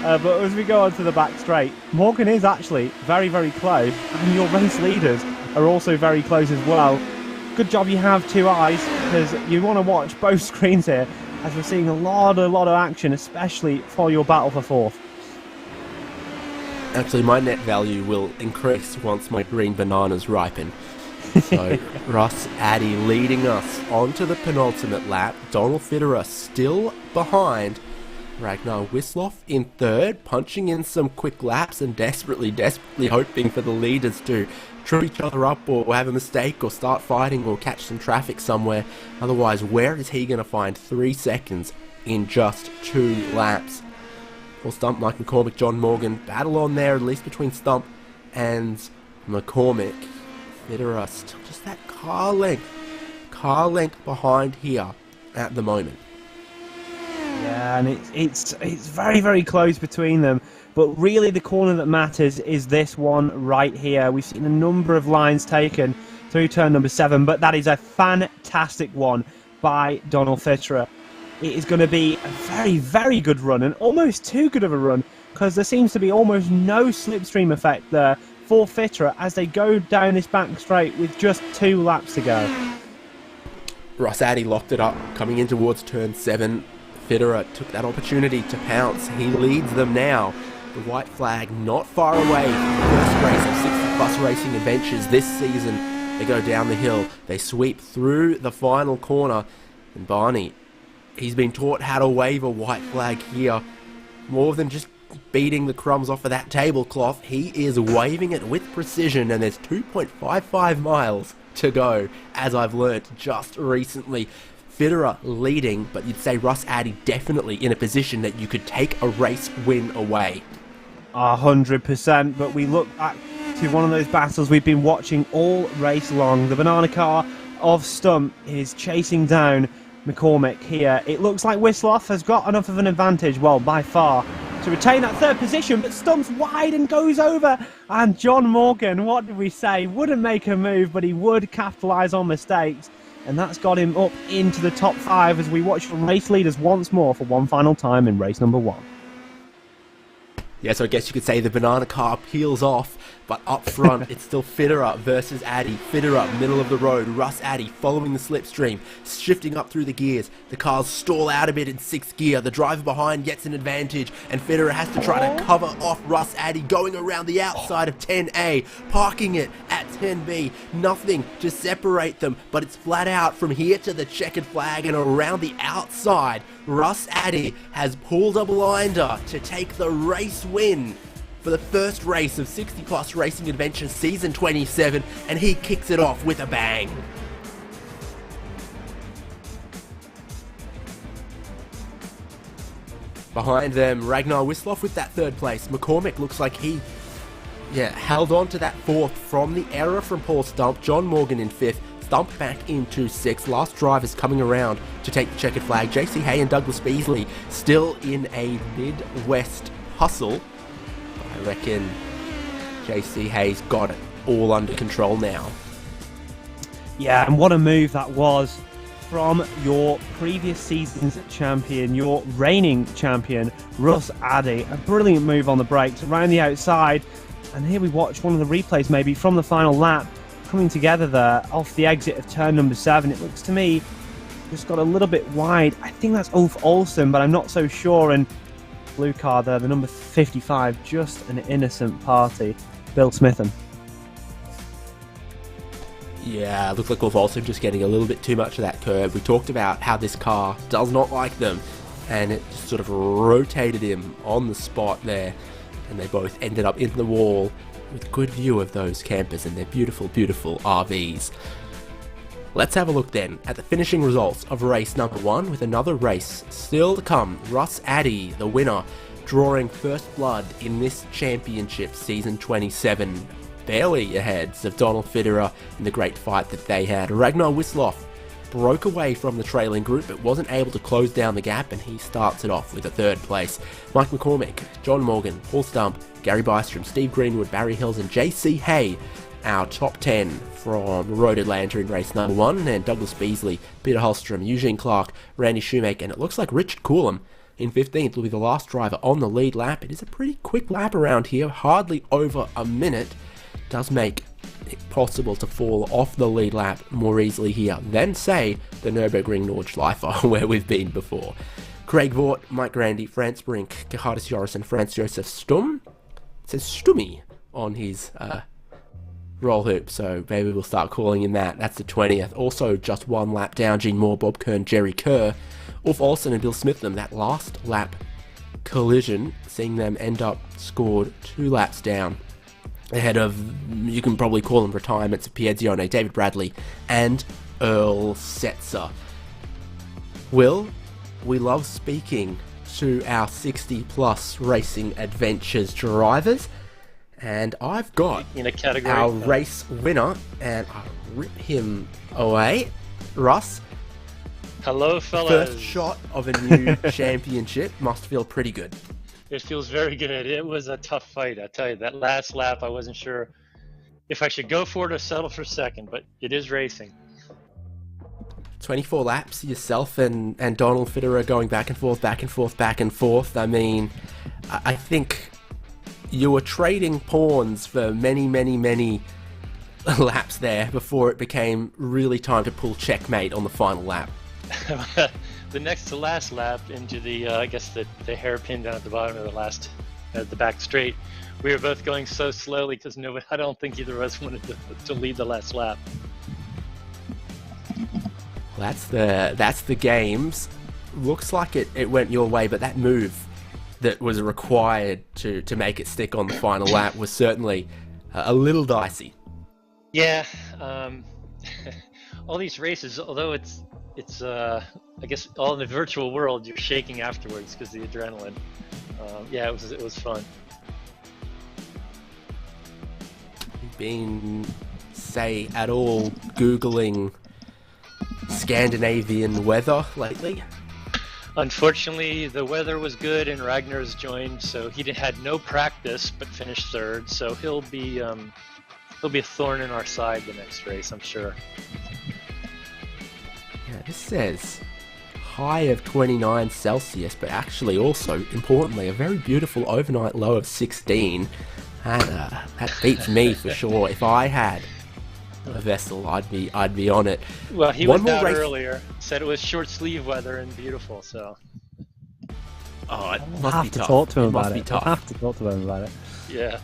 But as we go on to the back straight, Morgan is actually very, very close, and your race leaders are also very close as well. Good job you have two eyes, because you want to watch both screens here, as we're seeing a lot of action, especially for your battle for fourth. Actually, my net value will increase once my green bananas ripen. So, Ross Addy leading us onto the penultimate lap. Donald Fitterer still behind. Ragnar Wisloff in third, punching in some quick laps and desperately hoping for the leaders to trip each other up or have a mistake or start fighting or catch some traffic somewhere. Otherwise, where is he going to find 3 seconds in just 2 laps? Well, Stump, Mike McCormick, John Morgan, battle on there, at least between Stump and McCormick. Fitterer still just that car length behind here at the moment. Yeah, and it's very, very close between them. But really the corner that matters is this one right here. We've seen a number of lines taken through turn number 7, but that is a fantastic one by Donald Fitterer. It is going to be a very, very good run, and almost too good of a run, because there seems to be almost no slipstream effect there for Fitterer as they go down this back straight with just 2 laps to go. Ross Addy locked it up, coming in towards turn 7. Fitterer took that opportunity to pounce. He leads them now. The white flag not far away. First race of 60 Plus Racing Adventures this season. They go down the hill. They sweep through the final corner. And Barney, he's been taught how to wave a white flag here. More than just beating the crumbs off of that tablecloth, he is waving it with precision, and there's 2.55 miles to go, as I've learnt just recently. Fitterer leading, but you'd say Ross Addy definitely in a position that you could take a race win away. 100%, but we look back to one of those battles we've been watching all race long. The banana car of Stump is chasing down McCormick here. It looks like Wisloff has got enough of an advantage, well, by far, to retain that third position, but Stump's wide and goes over. And John Morgan, what did we say? Wouldn't make a move, but he would capitalise on mistakes. And that's got him up into the top 5 as we watch the race leaders once more for one final time in race number 1. Yeah, so I guess you could say the banana car peels off, but up front it's still Fitterer versus Addy. Fitterer, middle of the road. Russ Addy following the slipstream, shifting up through the gears. The cars stall out a bit in 6th gear. The driver behind gets an advantage, and Fitterer has to try to cover off Russ Addy, going around the outside of 10A, parking it at 10B. Nothing to separate them, but it's flat out from here to the checkered flag and around the outside. Russ Addy has pulled a blinder to take the race win for the first race of 60 Plus Racing Adventures Season 27, and he kicks it off with a bang. Behind them, Ragnar Wisloff with that 3rd place. McCormick looks like he held on to that 4th from the error from Paul Stump. John Morgan in 5th. Stump back into 6th. Last drivers coming around to take the checkered flag. JC Hay and Douglas Beasley still in a Midwest hustle. I reckon JC Hay's got it all under control now. Yeah, and what a move that was from your previous season's champion, your reigning champion, Russ Addy. A brilliant move on the brakes around the outside. And here we watch one of the replays maybe from the final lap coming together there off the exit of turn number 7. It looks to me just got a little bit wide. I think that's Ulf Olsen, but I'm not so sure. And blue car there, the number 55, just an innocent party. Bill Smithen. Yeah, looked like Ulf Olsen just getting a little bit too much of that curb. We talked about how this car does not like them, and it just sort of rotated him on the spot there, and they both ended up in the wall with good view of those campers and their beautiful, beautiful RVs. Let's have a look then at the finishing results of race number 1, with another race still to come. Russ Addy, the winner, drawing first blood in this championship, season 27, barely ahead of Donald Fitterer in the great fight that they had. Ragnar Wisloff broke away from the trailing group but wasn't able to close down the gap, and he starts it off with a third place. Mike McCormick, John Morgan, Paul Stump, Gary Bystrom, Steve Greenwood, Barry Hills and JC Hay, our top 10 from Road Atlanta in race number 1, and Douglas Beasley, Peter Holstrom, Eugene Clark, Randy Shoemaker, and it looks like Richard Coolham in 15th will be the last driver on the lead lap. It is a pretty quick lap around here, hardly over a minute. Does make it possible to fall off the lead lap more easily here than, say, the Nürburgring Nordschleife, where we've been before. Craig Vaught, Mike Grandy, Franz Brink, Gerhardus Joris and Franz Josef Stum. It says Stummy on his roll hoop, so maybe we'll start calling him that. That's the 20th. Also just one lap down, Gene Moore, Bob Kern, Jerry Kerr, Ulf Olsen and Bill Smitham. That last lap collision, seeing them end up scored 2 laps down ahead of, you can probably call them retirements of Pierzione, David Bradley and Earl Setzer. Will, we love speaking to our 60 plus racing adventures drivers, and I've got in a category our race winner, and I'll rip him away. Russ, hello fellas. first shot of a new championship must feel pretty good. It feels very good. It was a tough fight, I tell you. That last lap, I wasn't sure if I should go for it or settle for second, but it is racing. 24 laps, yourself and Donald Fitterer going back and forth, back and forth, back and forth. I mean, I think you were trading pawns for many, many, many laps there before it became really time to pull checkmate on the final lap. The next to last lap into the, I guess the hairpin down at the bottom of the last, at the back straight, we were both going so slowly because I don't think either of us wanted to lead the last lap. That's the games. Looks like it went your way, but that move that was required to make it stick on the final lap was certainly a little dicey. Yeah, all these races, although it's I guess all in the virtual world, you're shaking afterwards because of the adrenaline. Yeah, it was fun. Been, say, at all Googling Scandinavian weather lately? Unfortunately, the weather was good and Ragnar's joined, so he had no practice but finished third. So he'll be a thorn in our side the next race, I'm sure. Yeah, this says high of 29 Celsius, but actually also, importantly, a very beautiful overnight low of 16. That beats me for sure. If I had a vessel, I'd be on it. Well, he was out earlier. Said it was short sleeve weather and beautiful. So. Oh, it I'll must have be to tough. talk to him about Must be it. tough. I'll have to talk to him about it. Yeah.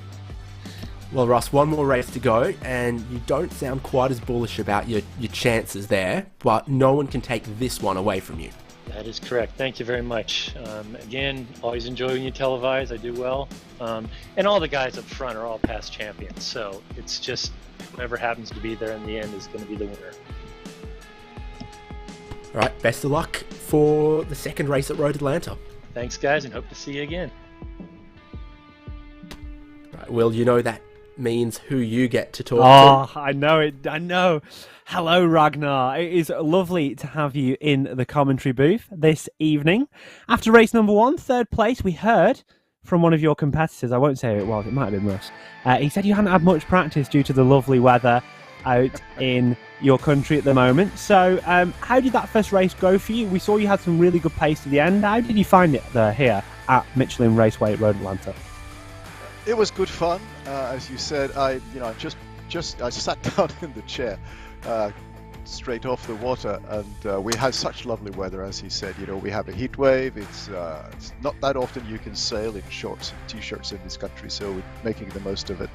Well, Russ, one more race to go, and you don't sound quite as bullish about your chances there, but no one can take this one away from you. That is correct. Thank you very much. Again, always enjoy when you televise. I do well. And all the guys up front are all past champions, so it's just whoever happens to be there in the end is going to be the winner. All right, best of luck for the second race at Road Atlanta. Thanks, guys, and hope to see you again. Right, Will, you know that means who you get to talk to. I know it. I know. Hello, Ragnar. It is lovely to have you in the commentary booth this evening. After race number 1, third place, we heard from one of your competitors. I won't say who it was. It might have been Russ. He said you hadn't had much practice due to the lovely weather out in your country at the moment. So how did that first race go for you? We saw you had some really good pace to the end. How did you find it here at Michelin Raceway at Road Atlanta? It was good fun, as you said. I sat down in the chair straight off the water, and we had such lovely weather, as he said. You know, we have a heat wave. It's not that often you can sail in shorts and t-shirts in this country, so we're making the most of it.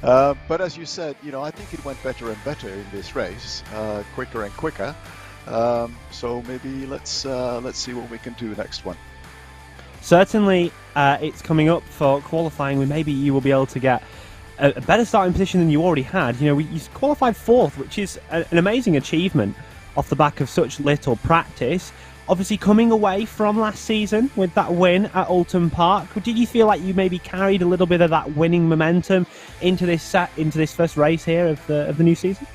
But as you said, you know, I think it went better and better in this race, quicker and quicker. So maybe let's see what we can do next one. Certainly, it's coming up for qualifying. Maybe you will be able to get a better starting position than you already had. You know, you qualified 4th, which is an amazing achievement off the back of such little practice. Obviously, coming away from last season with that win at Oulton Park, did you feel like you maybe carried a little bit of that winning momentum into this first race here of the new season?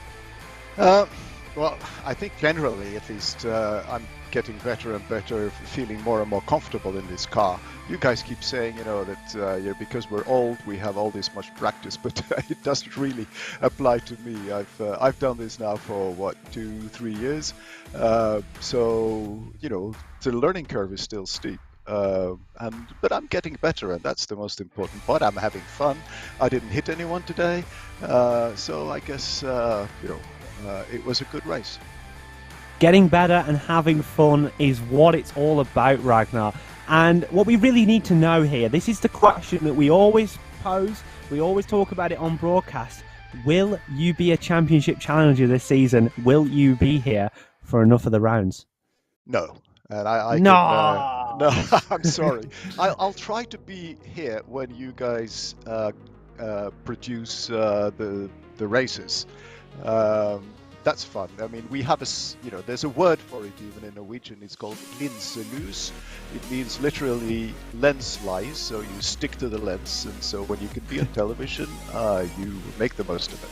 Well, I think generally, at least, I'm getting better and better, feeling more and more comfortable in this car. You guys keep saying, that because we're old, we have all this much practice, but it doesn't really apply to me. I've done this now for 2-3 years, so the learning curve is still steep. But I'm getting better, and that's the most important part. I'm having fun. I didn't hit anyone today, so I guess it was a good race. Getting better and having fun is what it's all about, Ragnar. And what we really need to know here, this is the question that we always pose, we always talk about it on broadcast. Will you be a championship challenger this season? Will you be here for enough of the rounds? No. And No! No, I'm sorry. I'll try to be here when you guys produce the races. That's fun. I mean, we have there's a word for it even in Norwegian. It's called linselus. It means literally lens lies, so you stick to the lens, and so when you can be on television, you make the most of it.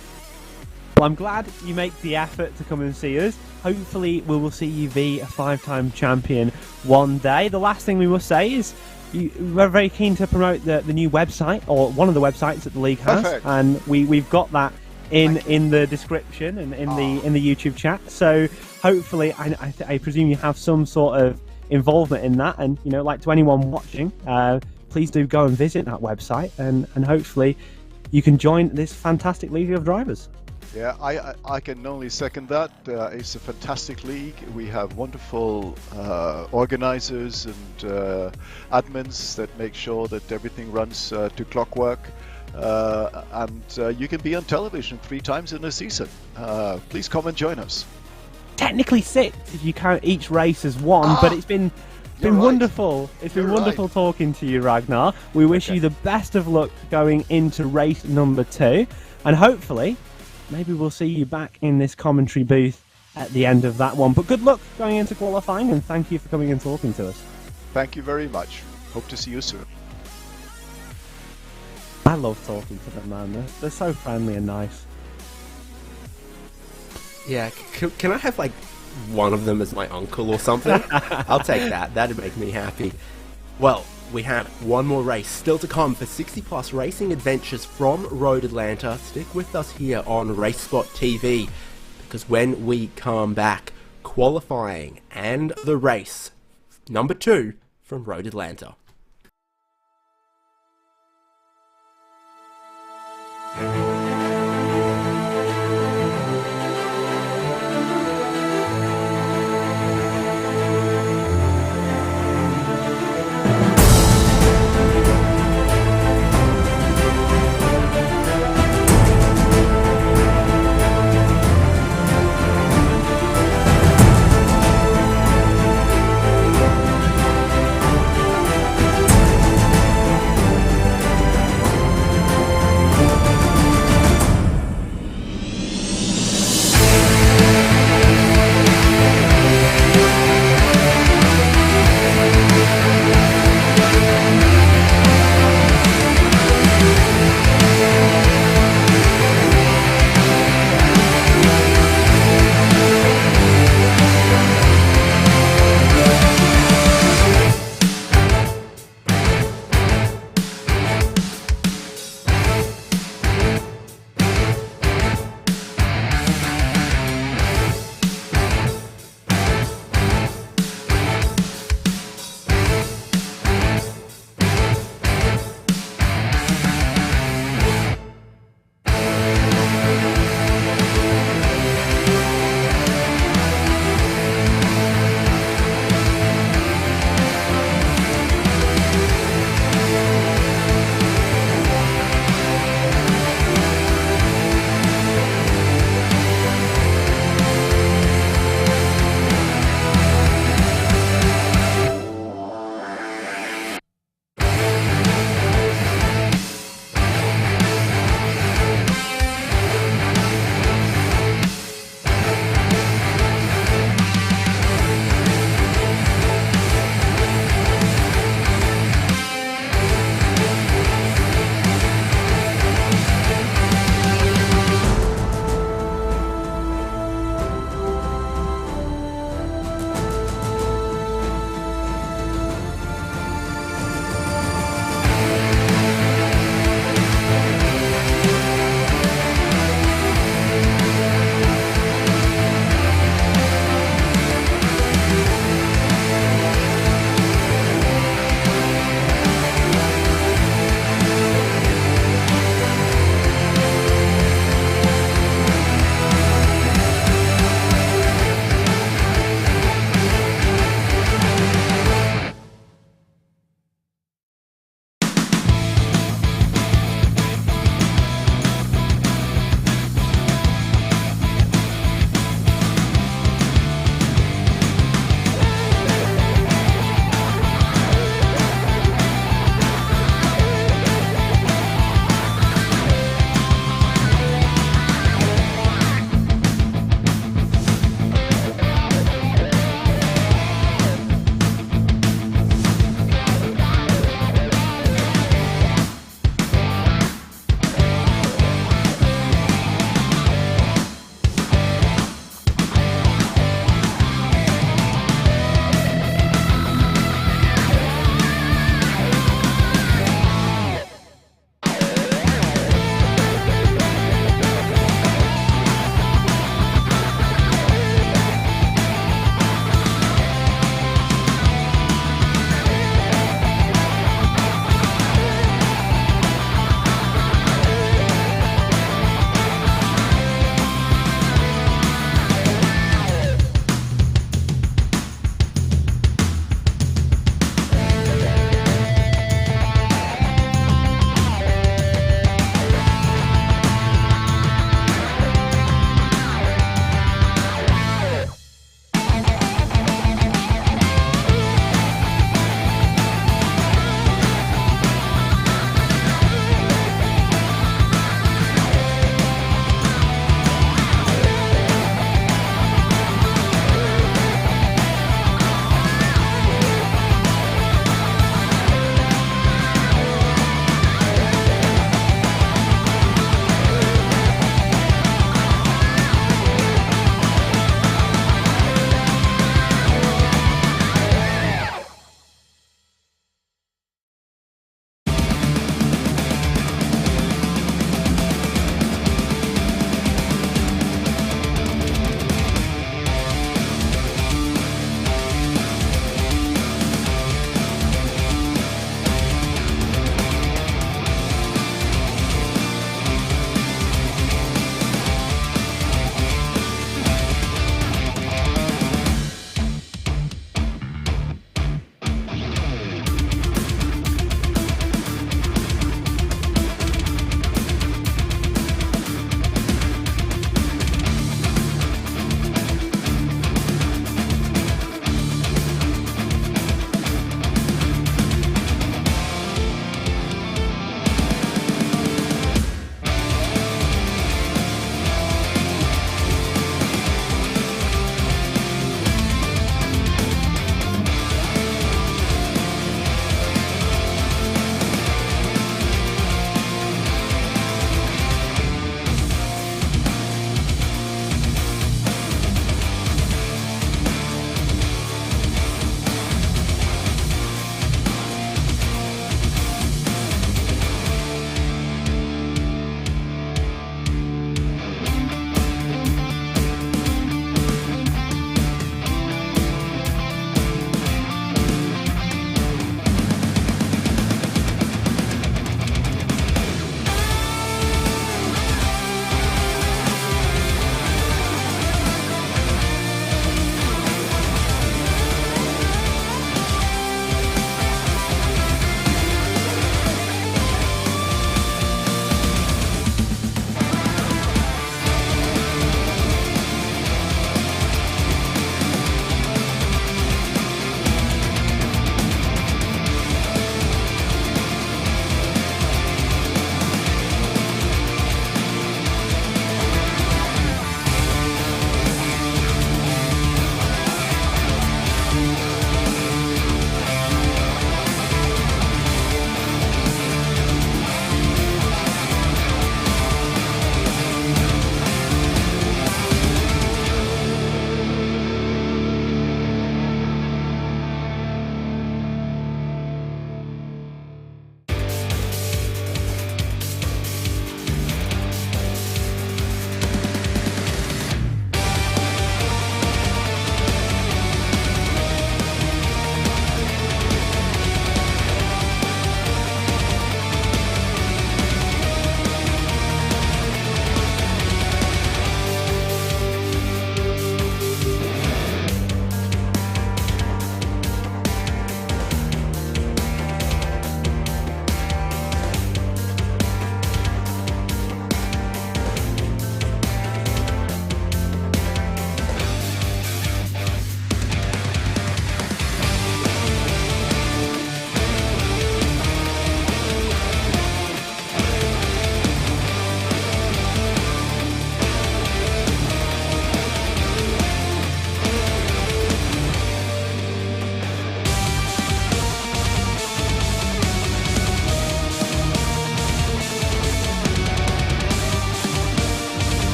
Well, I'm glad you make the effort to come and see us. Hopefully, we will see you be a 5-time champion one day. The last thing we will say is we're very keen to promote the new website, or one of the websites that the league has. Perfect. And we've got that in the description and in the YouTube chat. So hopefully, I presume you have some sort of involvement in that. And like to anyone watching, please do go and visit that website, and hopefully you can join this fantastic league of drivers. Yeah, I can only second that. It's a fantastic league. We have wonderful organizers and admins that make sure that everything runs to clockwork. And you can be on television 3 times in a season. Please come and join us. Technically 6 if you count each race as one, but it's been wonderful. It's been wonderful talking to you, Ragnar. We wish you the best of luck going into race number 2, and hopefully maybe we'll see you back in this commentary booth at the end of that one. But good luck going into qualifying, and thank you for coming and talking to us. Thank you very much. Hope to see you soon. I love talking to them, man. They're so friendly and nice. Yeah, can I have one of them as my uncle or something? I'll take that. That'd make me happy. Well, we have one more race still to come for 60 plus racing adventures from Road Atlanta. Stick with us here on RaceSpotTV, because when we come back, qualifying and the race number 2 from Road Atlanta.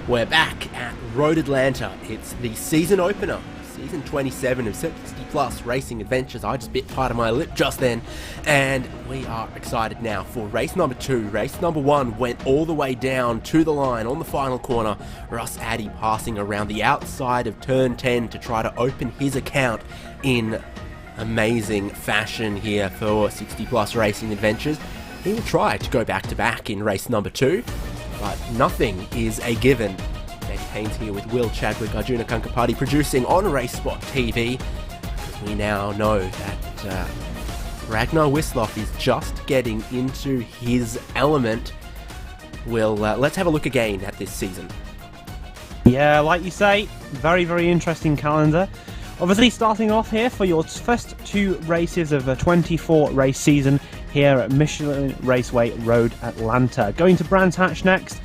We're back at Road Atlanta. It's the season opener, season 27 of 60 Plus Racing Adventures. I just bit part of my lip just then, and we are excited now for race number 2. Race number 1 went all the way down to the line on the final corner. Russ Addy passing around the outside of turn 10 to try to open his account in amazing fashion here for 60 Plus Racing Adventures. He will try to go back to back in race number 2, but nothing is a given. David Haynes here with Will Chadwick, Arjuna Kankapati, producing on RaceSpotTV. We now know that Ragnar Wisloff is just getting into his element. Will, let's have a look again at this season. Yeah, like you say, very, very interesting calendar. Obviously starting off here for your first 2 races of a 24 race season here at Michelin Raceway Road Atlanta. Going to Brands Hatch next,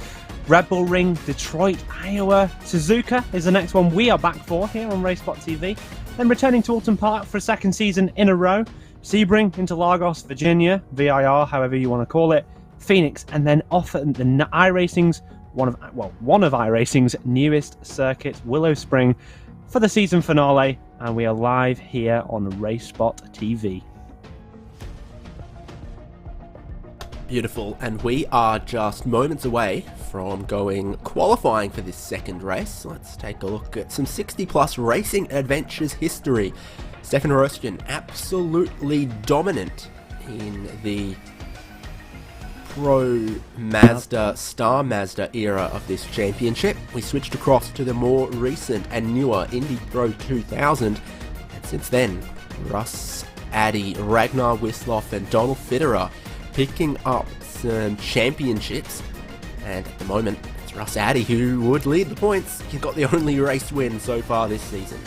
Red Bull Ring, Detroit, Iowa, Suzuka is the next one we are back for here on RaceSpotTV. Then returning to Alton Park for a second season in a row, Sebring into Lagos, Virginia, VIR, however you want to call it, Phoenix, and then off at the iRacing's one of iRacing's newest circuits, Willow Spring, for the season finale, and we are live here on RaceSpotTV. Beautiful, and we are just moments away from qualifying for this second race. Let's take a look at some 60-plus racing adventures history. Stefan Rösgen, absolutely dominant in the Pro Mazda, Star Mazda era of this championship. We switched across to the more recent and newer Indy Pro 2000, and since then, Russ Addy, Ragnar Wisloff and Donald Fitterer picking up some championships, and at the moment, it's Russ Addy who would lead the points. He's got the only race win so far this season.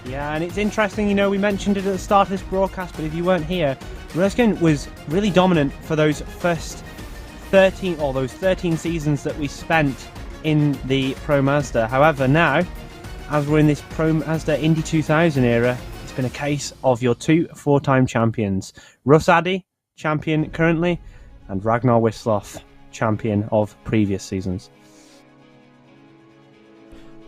Yeah, and it's interesting, we mentioned it at the start of this broadcast, but if you weren't here, Rösgen was really dominant for those first 13 seasons that we spent in the Pro Mazda. However, now, as we're in this Pro Mazda Indy 2000 era, it's been a case of your two four-time champions. Russ Addy, champion currently, and Ragnar Wisloff, champion of previous seasons.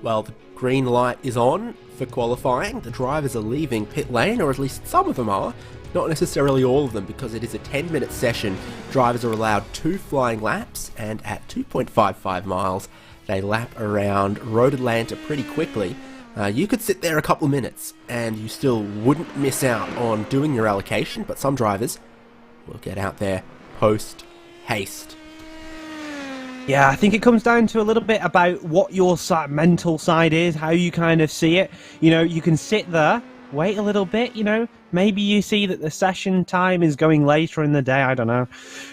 Well, the green light is on for qualifying. The drivers are leaving pit lane, or at least some of them are. Not necessarily all of them, because it is a 10-minute session. Drivers are allowed 2 flying laps, and at 2.55 miles, they lap around Road Atlanta pretty quickly. You could sit there a couple of minutes, and you still wouldn't miss out on doing your allocation, but some drivers will get out there post-haste. Yeah, I think it comes down to a little bit about what your mental side is, how you kind of see it. You can sit there, wait a little bit, maybe you see that the session time is going later in the day, I don't know.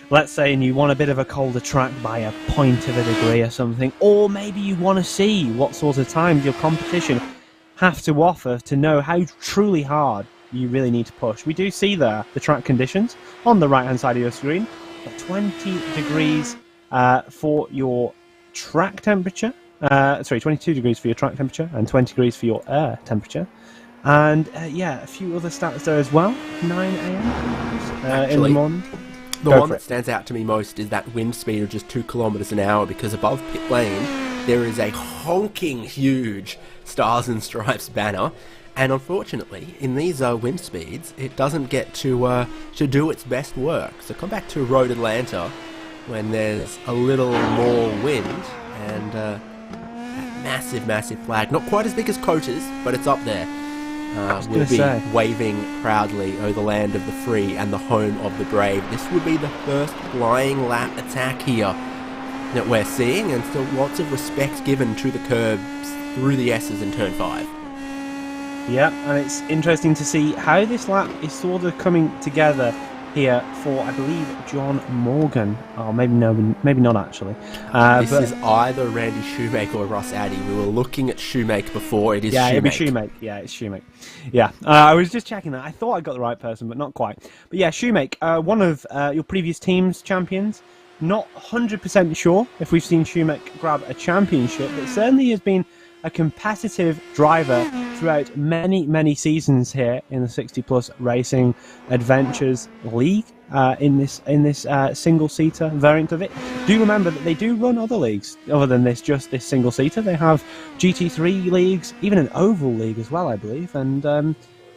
Let's say, and you want a bit of a colder track by a point of a degree or something, or maybe you want to see what sort of times your competition have to offer to know how truly hard you really need to push. We do see there the track conditions on the right-hand side of your screen. 20 degrees for your track temperature. 22 degrees for your track temperature and 20 degrees for your air temperature. And a few other stats there as well. 9 a.m. in the morning. The one that stands out to me most is that wind speed of just 2 kilometers an hour, because above pit lane there is a honking huge Stars and Stripes banner. And unfortunately, in these wind speeds, it doesn't get to do its best work. So come back to Road Atlanta when there's a little more wind, and that massive flag, not quite as big as Cota's, but it's up there, will be waving proudly over the land of the free and the home of the brave. This would be the first flying lap attack here that we're seeing, and still lots of respect given to the curbs through the S's in turn 5. Yeah, and it's interesting to see how this lap is sort of coming together here for, I believe, John Morgan. Oh, maybe not actually. This is either Randy Shoemake or Russ Addy. We were looking at Shoemake before. It is Shoemake. It'd be Shoemake. Yeah, it's Shoemake. Yeah, I was just checking that. I thought I got the right person, but not quite. But yeah, Shoemake, one of your previous team's champions. Not 100% sure if we've seen Shoemake grab a championship, but certainly has been a competitive driver throughout many seasons here in the 60-plus Racing Adventures League in this single-seater variant of it. Do remember that they do run other leagues other than just this single-seater. They have GT3 leagues, even an oval league as well, I believe. And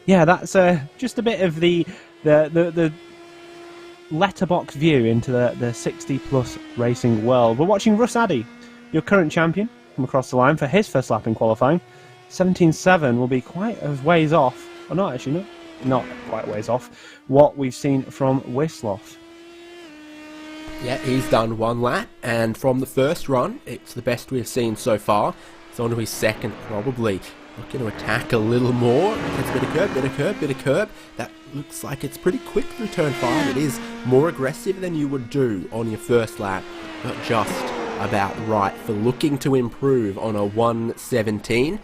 that's just a bit of the letterbox view into the 60-plus racing world. We're watching Russ Addy, your current champion, come across the line for his first lap in qualifying. 17.7 will be quite a ways off, or not actually, not quite a ways off, what we've seen from Wisloff. Yeah, he's done 1 lap, and from the first run, it's the best we've seen so far. It's on to his second, probably looking to attack a little more. It's a bit of curb. That looks like it's pretty quick through turn 5. It is more aggressive than you would do on your first lap, but just about right for looking to improve on a 1:17.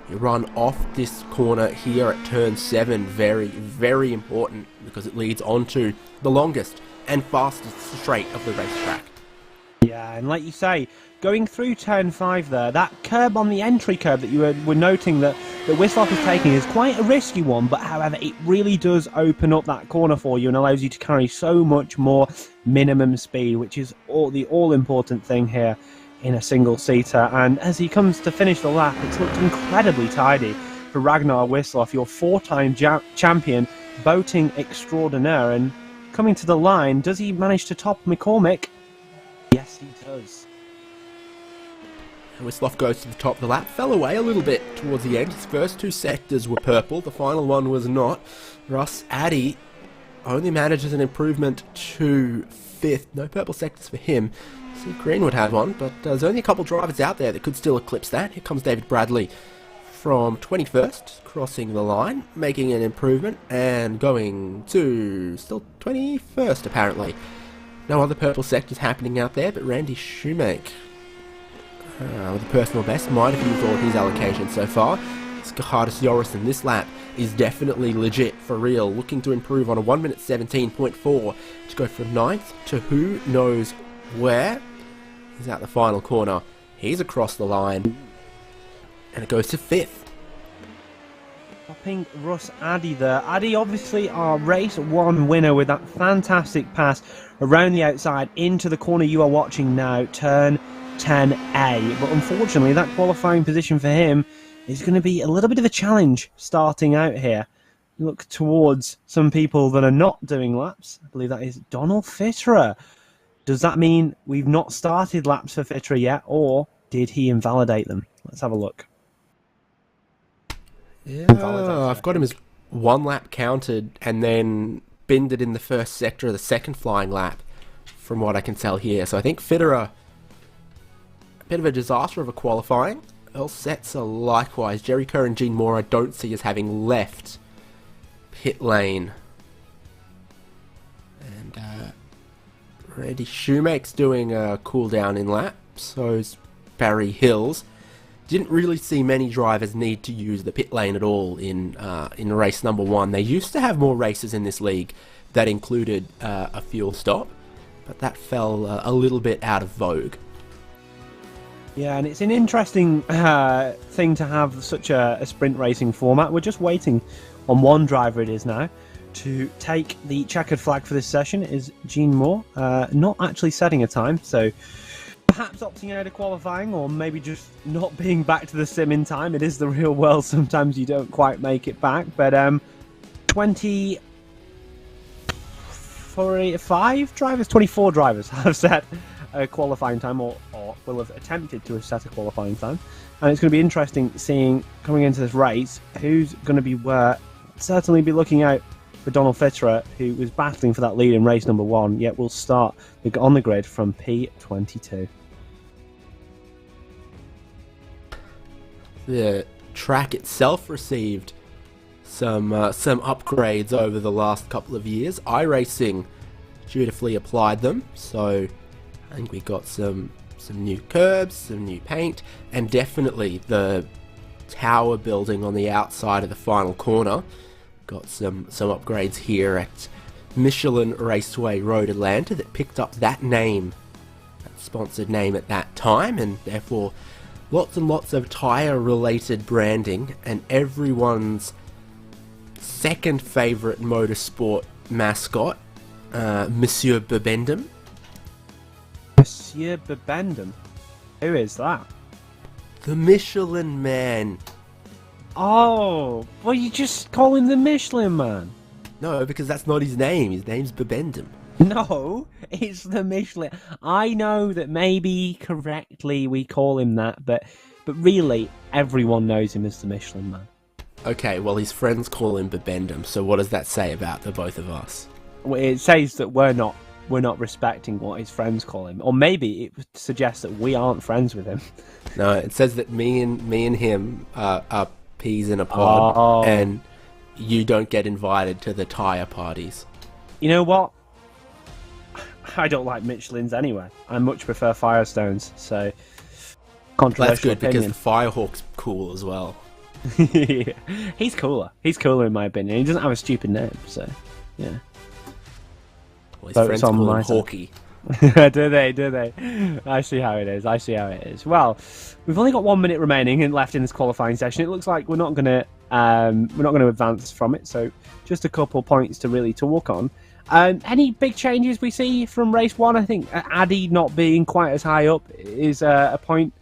You run off this corner here at turn 7, very important, because it leads onto the longest and fastest straight of the racetrack. Yeah, and like you say, going through turn 5 there, that curb on the entry curb that you were noting that that Wislop is taking is quite a risky one, but however, it really does open up that corner for you and allows you to carry so much more minimum speed, which is the all-important thing here in a single-seater. And as he comes to finish the lap, it's looked incredibly tidy for Ragnar Wislop, your four-time champion, boating extraordinaire. And coming to the line, does he manage to top McCormick? Yes, he does. Wislop goes to the top of the lap, fell away a little bit towards the end. His first two sectors were purple, the final one was not. Russ Addy only manages an improvement to 5th. No purple sectors for him. Steve Greenwood had one, but there's only a couple drivers out there that could still eclipse that. Here comes David Bradley from 21st, crossing the line, making an improvement, and going to still 21st apparently. No other purple sectors happening out there, but Randy Shoemake with a personal best, might have used all of his allocation so far. Skahardis Yorison this lap is definitely legit, for real, looking to improve on a 1 minute 17.4 to go from 9th to who knows where. He's at the final corner, he's across the line, and it goes to 5th. Stopping Russ Addy there. Addy obviously our race 1 winner with that fantastic pass around the outside into the corner you are watching now, turn 10A, but unfortunately that qualifying position for him is going to be a little bit of a challenge starting out here. Look towards some people that are not doing laps. I believe that is Donald Fitterer. Does that mean we've not started laps for Fitterer yet, or did he invalidate them? Let's have a look. Yeah, I've got him as 1 lap counted and then binned it in the first sector of the second flying lap, from what I can tell here. So I think Fitterer, bit of a disaster of a qualifying. Earl Setzer likewise. Jerry Kerr and Gene Moore I don't see as having left pit lane. And Randy Shoemake's doing a cool down in lap. So's Barry Hills. Didn't really see many drivers need to use the pit lane at all in race number 1. They used to have more races in this league that included a fuel stop, but that fell a little bit out of vogue. Yeah, and it's an interesting thing to have such a sprint racing format. We're just waiting on one driver, it is now, to take the checkered flag for this session. It is Gene Moore, not actually setting a time, so perhaps opting out of qualifying, or maybe just not being back to the sim in time. It is the real world, sometimes you don't quite make it back, but 24 drivers have set a qualifying time, or will have attempted to have set a qualifying time, and it's going to be interesting seeing coming into this race who's going to be where. Certainly be looking out for Donald Fitterer, who was battling for that lead in race number 1, yet will start on the grid from P22. The track itself received some upgrades over the last couple of years. iRacing dutifully applied them, so I think we got some new curbs, some new paint, and definitely the tower building on the outside of the final corner. Got some upgrades here at Michelin Raceway Road Atlanta that picked up that name, that sponsored name at that time, and therefore lots and lots of tyre related branding, and everyone's second favourite motorsport mascot, Monsieur Bibendum. Monsieur Bibendum? Who is that? The Michelin Man. Oh, well, you just call him the Michelin Man. No, because that's not his name. His name's Bibendum. No, it's the Michelin. I know that maybe correctly we call him that, but really everyone knows him as the Michelin Man. Okay, well, his friends call him Bibendum, so what does that say about the both of us? Well, it says that we're not respecting what his friends call him, or maybe it suggests that we aren't friends with him. No, it says that me and him are peas in a pod, and you don't get invited to the tyre parties. You know what? I don't like Michelins anyway. I much prefer Firestones, so controversial That's good, opinion. because the Firehawk's cool as well. He's cooler. He's cooler in my opinion. He doesn't have a stupid name, so yeah. Well, his friends call him Hawkey. Do they? I see how it is. Well, we've only got 1 minute remaining and left in this qualifying session. It looks like we're not going to advance from it. So just a couple points to really talk on. Any big changes we see from race 1? I think Addy not being quite as high up is a point.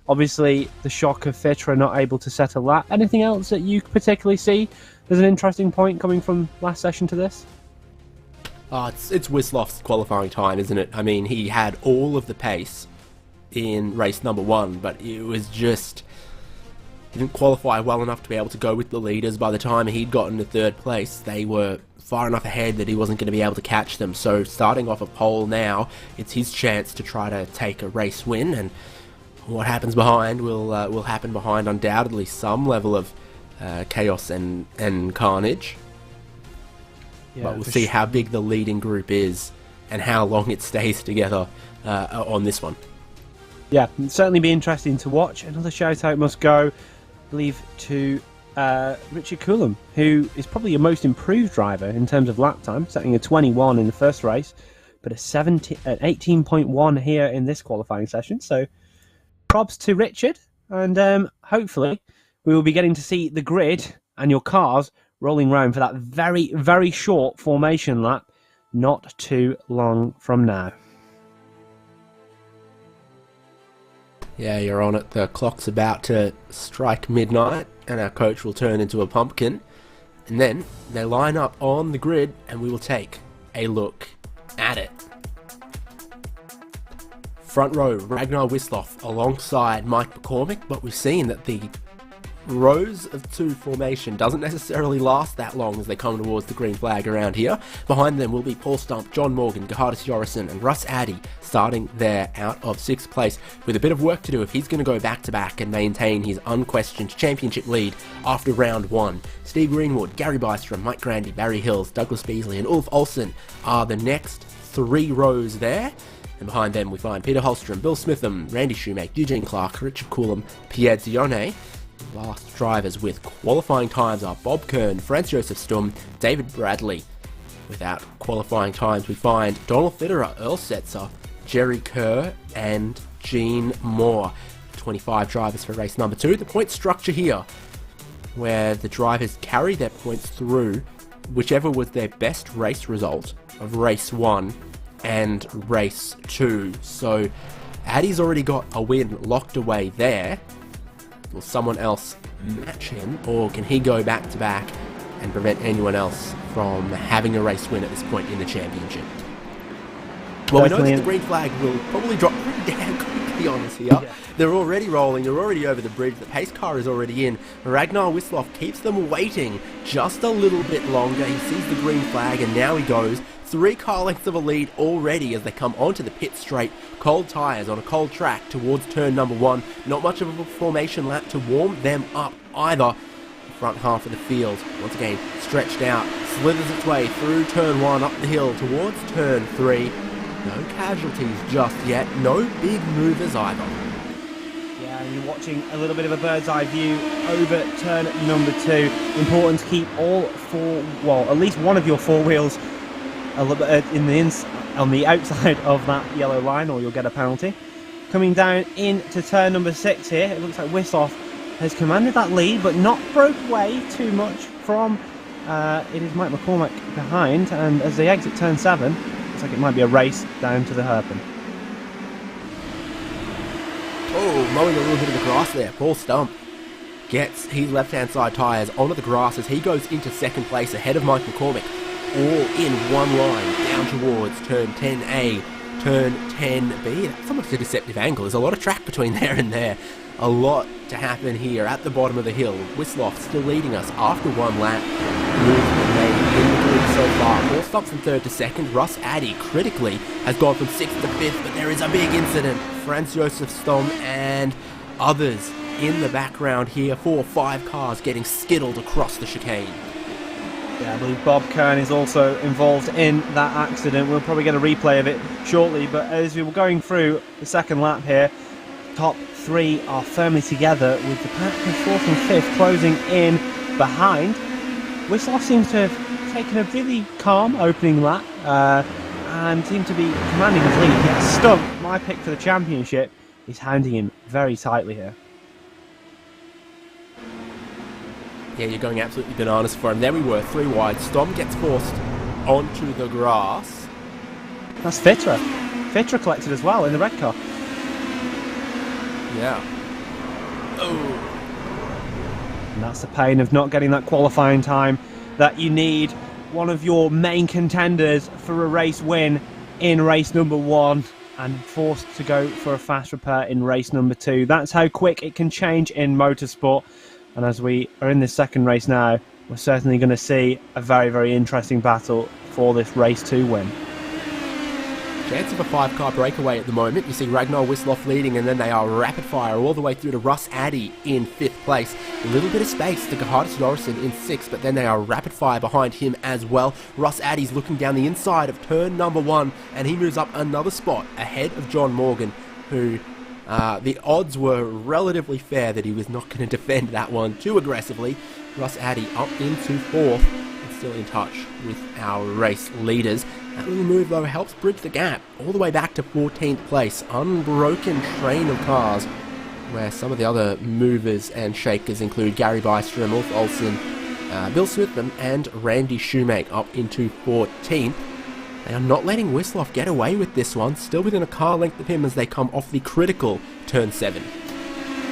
Obviously, the shock of Fitra not able to set a lap. Anything else that you particularly see as an interesting point coming from last session to this? It's Wisloff's qualifying time, isn't it? I mean, he had all of the pace in race number 1, but it was just... He didn't qualify well enough to be able to go with the leaders. By the time he'd gotten to 3rd place, they were far enough ahead that he wasn't going to be able to catch them. So starting off a pole now, it's his chance to try to take a race win, and what happens behind will happen behind. Undoubtedly some level of chaos and carnage. Yeah, but we'll see how big the leading group is and how long it stays together on this one. Yeah, it'll certainly be interesting to watch. Another shout out must go, I believe, to Richard Coulomb, who is probably your most improved driver in terms of lap time, setting a 21 in the first race, but an 18.1 here in this qualifying session. So props to Richard, and hopefully we will be getting to see the grid and your cars rolling around for that very, very short formation lap not too long from now. Yeah, you're on it. The clock's about to strike midnight and our coach will turn into a pumpkin, and then they line up on the grid and we will take a look at it. Front row, Ragnar Wisloff alongside Mike McCormick, but we've seen that the rows of 2 formation doesn't necessarily last that long as they come towards the green flag around here. Behind them will be Paul Stump, John Morgan, Gerhardus Jorrison and Russ Addy starting there out of 6th place with a bit of work to do if he's going to go back-to-back and maintain his unquestioned championship lead after round 1. Steve Greenwood, Gary Bystrom, Mike Grandy, Barry Hills, Douglas Beasley and Ulf Olsen are the next 3 rows there. And behind them we find Peter Holstrom, Bill Smitham, Randy Shoemake, Eugene Clark, Richard Coulomb, Pierre Zione. Last drivers with qualifying times are Bob Kern, Franz Josef Stum, David Bradley. Without qualifying times we find Donald Fitterer, Earl Setzer, Jerry Kerr and Gene Moore. 25 drivers for race number 2. The point structure here, where the drivers carry their points through whichever was their best race result of race 1 and race 2. So Addy's already got a win locked away there. Will someone else match him, or can he go back to back and prevent anyone else from having a race win at this point in the championship? Well, we know that the green flag will probably drop pretty damn quickly on us here. Yeah. They're already rolling, they're already over the bridge, the pace car is already in. Ragnar Wisloff keeps them waiting just a little bit longer. He sees the green flag and now he goes. 3 car lengths of a lead already as they come onto the pit straight. Cold tyres on a cold track towards turn number 1. Not much of a formation lap to warm them up either. The front half of the field, once again, stretched out, slithers its way through turn 1 up the hill towards turn 3. No casualties just yet, no big movers either. Yeah, you're watching a little bit of a bird's eye view over turn number 2. Important to keep all 4, well, at least one of your 4 wheels a little bit on the outside of that yellow line, or you'll get a penalty. Coming down into turn number 6 here, it looks like Wisloff has commanded that lead, but not broke away too much from. It is Mike McCormick behind, and as they exit turn 7, looks like it might be a race down to the hairpin. Oh, mowing a little bit of the grass there. Paul Stump gets his left-hand side tyres onto the grass as he goes into 2nd place ahead of Mike McCormick. All in one line down towards turn 10A, turn 10B. That's almost a deceptive angle. There's a lot of track between there and there. A lot to happen here at the bottom of the hill. Wisloff still leading us after 1 lap. Movement made in the grid so far. 4 stops from 3rd to 2nd. Russ Addy critically has gone from 6th to 5th, but there is a big incident. Franz Josef Stom and others in the background here. 4 or 5 cars getting skittled across the chicane. Yeah, I believe Bob Kern is also involved in that accident. We'll probably get a replay of it shortly, but as we were going through the 2nd lap here, top 3 are firmly together with the pack of 4th and 5th closing in behind. Wisloff seems to have taken a really calm opening lap, and seem to be commanding his lead. Yet Stump, my pick for the championship, is hounding him very tightly here. Yeah, you're going absolutely bananas for him. There we were, 3 wide. Stomp gets forced onto the grass. That's Fitra. Fitra collected as well in the red car. Yeah. Oh. And that's the pain of not getting that qualifying time that you need. One of your main contenders for a race win in race number 1 and forced to go for a fast repair in race number 2. That's how quick it can change in motorsport. And as we are in this second race now, we're certainly going to see a very, very interesting battle for this race 2 win. Chance of a 5-car breakaway at the moment. You see Ragnar Wisloff leading, and then they are rapid fire all the way through to Russ Addy in 5th place. A little bit of space to Gerhardus Dorison in 6th, but then they are rapid fire behind him as well. Russ Addy's looking down the inside of turn number 1, and he moves up another spot ahead of John Morgan, who the odds were relatively fair that he was not going to defend that one too aggressively. Russ Addy up into 4th and still in touch with our race leaders. That little move though helps bridge the gap all the way back to 14th place. Unbroken train of cars where some of the other movers and shakers include Gary Bystrom, Ulf Olsen, Bill Smithman and Randy Shoemake up into 14th. They are not letting Wisloff get away with this one, still within a car length of him as they come off the critical turn 7.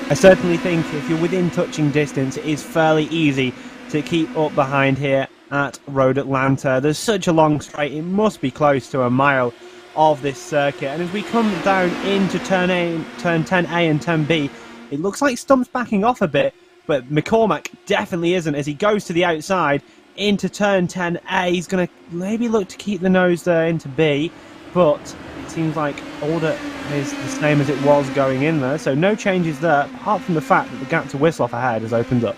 I certainly think if you're within touching distance, it is fairly easy to keep up behind here at Road Atlanta. There's such a long straight, it must be close to a mile of this circuit. And as we come down into turn 10A and 10B, it looks like Stump's backing off a bit, but McCormack definitely isn't as he goes to the outside into turn 10A. He's going to maybe look to keep the nose there into B, but it seems like order is the same as it was going in there, so no changes there, apart from the fact that the gap to Wisloff ahead has opened up.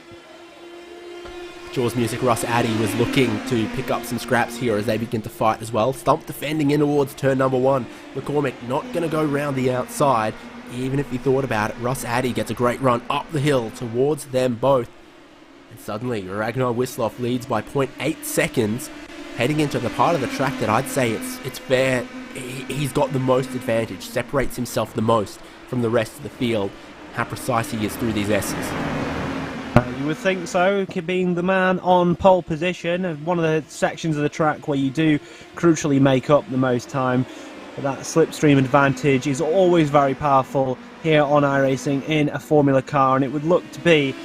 Jaws Music, Russ Addy was looking to pick up some scraps here as they begin to fight as well. Stump defending in towards turn number 1. McCormick not going to go round the outside, even if he thought about it. Russ Addy gets a great run up the hill towards them both. And suddenly, Ragnar Wisloff leads by 0.8 seconds, heading into the part of the track that I'd say it's fair. He's got the most advantage, separates himself the most from the rest of the field. How precise he is through these S's. You would think so, being the man on pole position, one of the sections of the track where you do crucially make up the most time. But that slipstream advantage is always very powerful here on iRacing in a Formula car, and it would look to be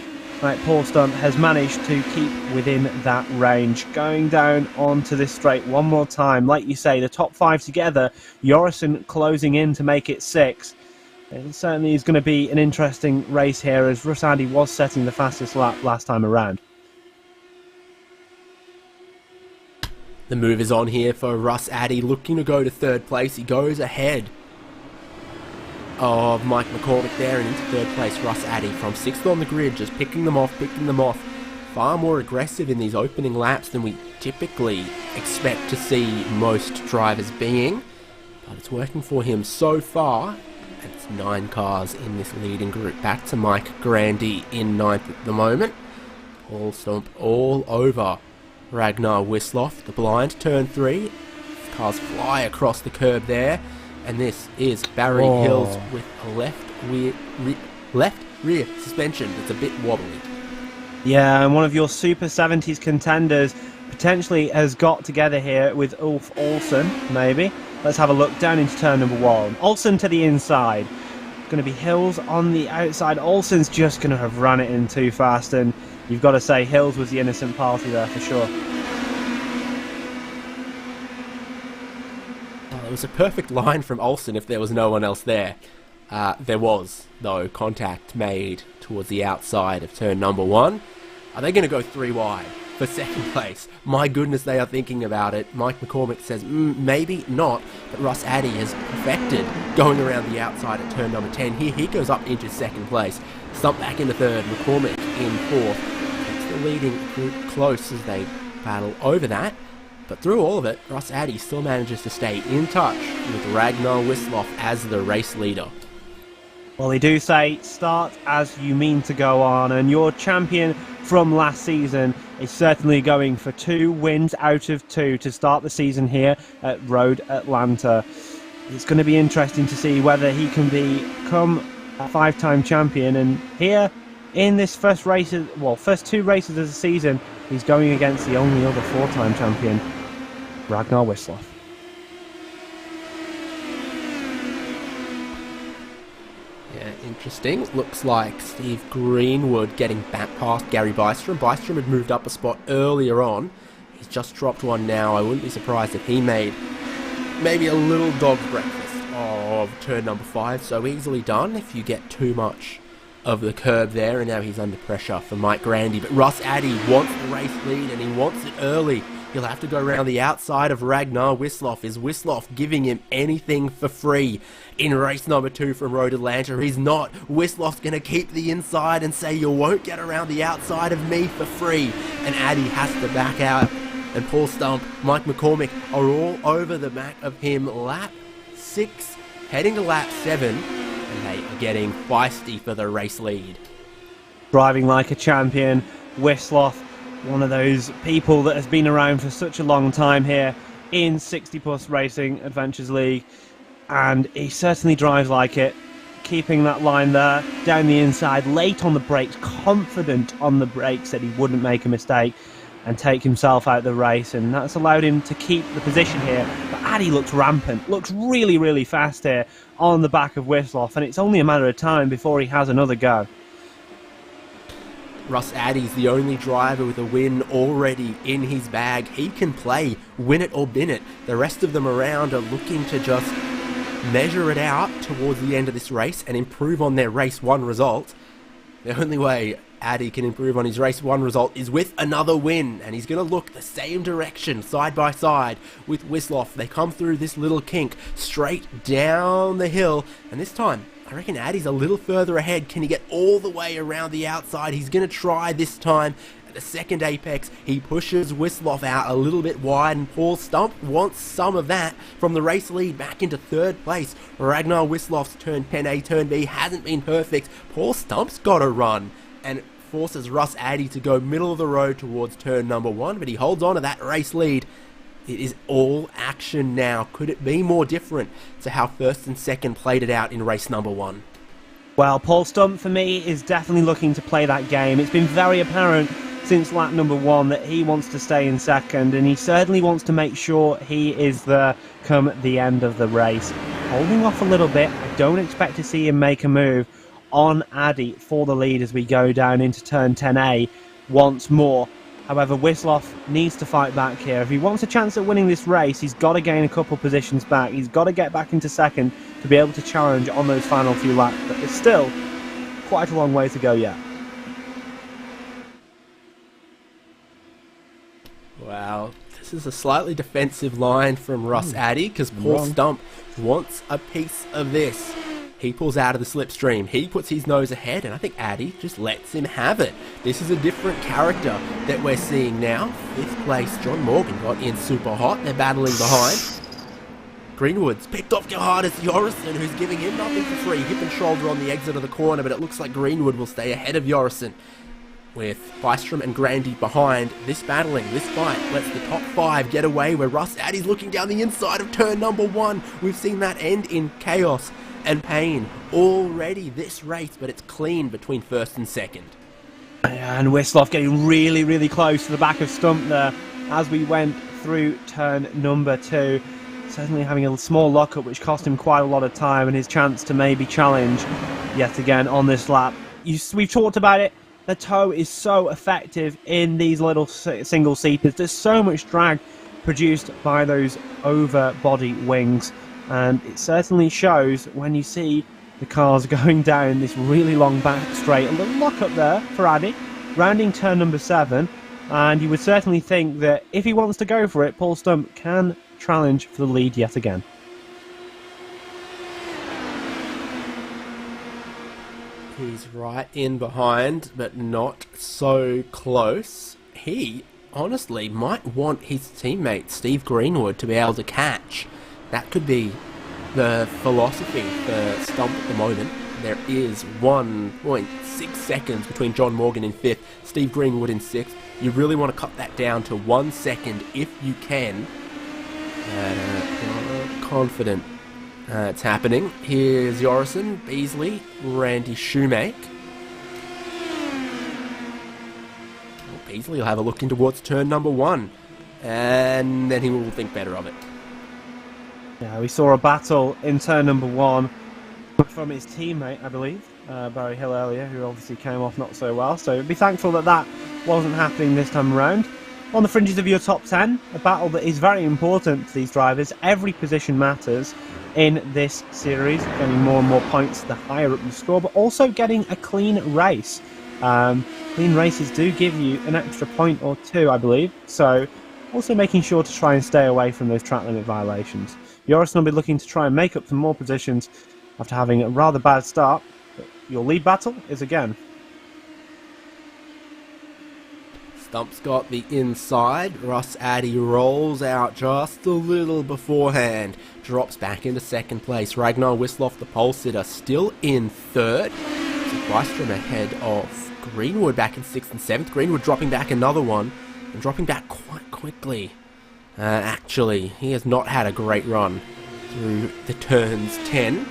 like Paul Stump has managed to keep within that range. Going down onto this straight one more time, like you say, the top 5 together, Jorison closing in to make it 6. It certainly is going to be an interesting race here, as Russ Addy was setting the fastest lap last time around. The move is on here for Russ Addy, looking to go to 3rd place. He goes ahead of Mike McCormick there and into 3rd place. Russ Addy from 6th on the grid, just picking them off. Far more aggressive in these opening laps than we typically expect to see most drivers being. But it's working for him so far. It's 9 cars in this leading group. Back to Mike Grandy in 9th at the moment. Paul Stump all over Ragnar Wisloff. The blind, turn 3. Cars fly across the curb there. And this is Barry Hills with a left rear suspension that's a bit wobbly. Yeah, and one of your Super 70s contenders potentially has got together here with Ulf Olsen, maybe. Let's have a look down into turn number 1. Olsen to the inside. Going to be Hills on the outside. Olsen's just going to have run it in too fast, and you've got to say Hills was the innocent party there for sure. It was a perfect line from Olsen if there was no one else there. There was, though, contact made towards the outside of turn number 1. Are they going to go 3 wide for 2nd place? My goodness, they are thinking about it. Mike McCormick says, maybe not, but Russ Addy has perfected going around the outside at turn number 10. Here he goes up into 2nd place. Stump back into 3rd, McCormick in 4th. It's the leading group close as they battle over that. But through all of it, Russ Addy still manages to stay in touch with Ragnar Wisloff as the race leader. Well, they do say, start as you mean to go on, and your champion from last season, is certainly going for 2 wins out of 2 to start the season here at Road Atlanta. It's going to be interesting to see whether he can become a 5-time champion. And here in this first 2 races of the season, he's going against the only other 4-time champion, Ragnar Wisloff. Yeah, interesting. Looks like Steve Greenwood getting back past Gary Bystrom. Bystrom had moved up a spot earlier on. He's just dropped one now. I wouldn't be surprised if he made maybe a little dog's breakfast of turn number 5. So easily done if you get too much of the curb there, and now he's under pressure for Mike Grandy. But Russ Addy wants the race lead, and he wants it early. He'll have to go around the outside of Ragnar Wisloff. Is Wisloff giving him anything for free in race number 2 from Road Atlanta? He's not. Wisloff's going to keep the inside and say, you won't get around the outside of me for free. And Addy has to back out. And Paul Stump, Mike McCormick are all over the back of him. Lap 6, heading to lap 7. And they are getting feisty for the race lead. Driving like a champion, Wisloff, one of those people that has been around for such a long time here in 60 Plus Racing Adventures League, and he certainly drives like it, keeping that line there down the inside, late on the brakes, confident on the brakes that he wouldn't make a mistake and take himself out of the race, and that's allowed him to keep the position here. But Addy looks rampant, looks really, really fast here on the back of Wisloff, and it's only a matter of time before he has another go. Russ Addy's the only driver with a win already in his bag. He can play win it or bin it. The rest of them around are looking to just measure it out towards the end of this race and improve on their race 1 result. The only way Addy can improve on his race 1 result is with another win, and he's going to look the same direction side by side with Wisloff. They come through this little kink straight down the hill, and this time I reckon Addy's a little further ahead. Can he get all the way around the outside? He's going to try this time. At the second apex, he pushes Wisloff out a little bit wide, and Paul Stump wants some of that from the race lead back into 3rd place. Ragnar Wisloff's turn 10A, turn B hasn't been perfect. Paul Stump's got to run, and it forces Russ Addy to go middle of the road towards turn number 1, but he holds on to that race lead. It is all action now. Could it be more different to how 1st and 2nd played it out in race number 1? Well, Paul Stump, for me, is definitely looking to play that game. It's been very apparent since lap number 1 that he wants to stay in 2nd, and he certainly wants to make sure he is there come the end of the race. Holding off a little bit, I don't expect to see him make a move on Addy for the lead as we go down into turn 10A once more. However, Wisloff needs to fight back here. If he wants a chance at winning this race, he's got to gain a couple positions back. He's got to get back into 2nd to be able to challenge on those final few laps. But there's still quite a long way to go yet. Wow, this is a slightly defensive line from Russ Addy, because Paul Stump wants a piece of this. He pulls out of the slipstream. He puts his nose ahead, and I think Addy just lets him have it. This is a different character that we're seeing now. 5th place, John Morgan got in super hot. They're battling behind. Greenwood's picked off Johannes Jorrison, who's giving him nothing for free. Hip and shoulder on the exit of the corner, but it looks like Greenwood will stay ahead of Jorrison. With Bystrom and Grandy behind, this battling, this fight lets the top 5 get away, where Russ Addy's looking down the inside of turn number 1. We've seen that end in chaos and pain already this race, but it's clean between 1st and 2nd. And Wisloff getting really, really close to the back of Stump there as we went through turn number 2. Certainly having a small lockup, which cost him quite a lot of time and his chance to maybe challenge yet again on this lap. We've talked about it. The toe is so effective in these little single-seaters. There's so much drag produced by those over-body wings. And it certainly shows when you see the cars going down this really long back straight. A little lock up there for Addy, rounding turn number 7. And you would certainly think that if he wants to go for it, Paul Stump can challenge for the lead yet again. He's right in behind, but not so close. He, honestly, might want his teammate, Steve Greenwood, to be able to catch. That could be the philosophy for Stump at the moment. There is 1.6 seconds between John Morgan in 5th, Steve Greenwood in 6th. You really want to cut that down to 1 second if you can. Confident it's happening. Here's Yorison, Beasley, Randy Shoemake. Well, Beasley will have a look in towards turn number 1, and then he will think better of it. Yeah, we saw a battle in turn number 1 from his teammate, I believe, Barry Hill earlier, who obviously came off not so well. So be thankful that that wasn't happening this time around. On the fringes of your top 10, a battle that is very important to these drivers. Every position matters in this series, getting more and more points the higher up you score, but also getting a clean race. Clean races do give you an extra point or 2, I believe. So also making sure to try and stay away from those track limit violations. Yorison will be looking to try and make up some more positions after having a rather bad start. But your lead battle is again. Stump's got the inside. Russ Addy rolls out just a little beforehand. Drops back into 2nd place. Ragnar Wisloff, the pole sitter, still in 3rd. So Bystrom ahead of Greenwood back in 6th and 7th. Greenwood dropping back another one. And dropping back quite quickly. Actually, he has not had a great run through the turns 10.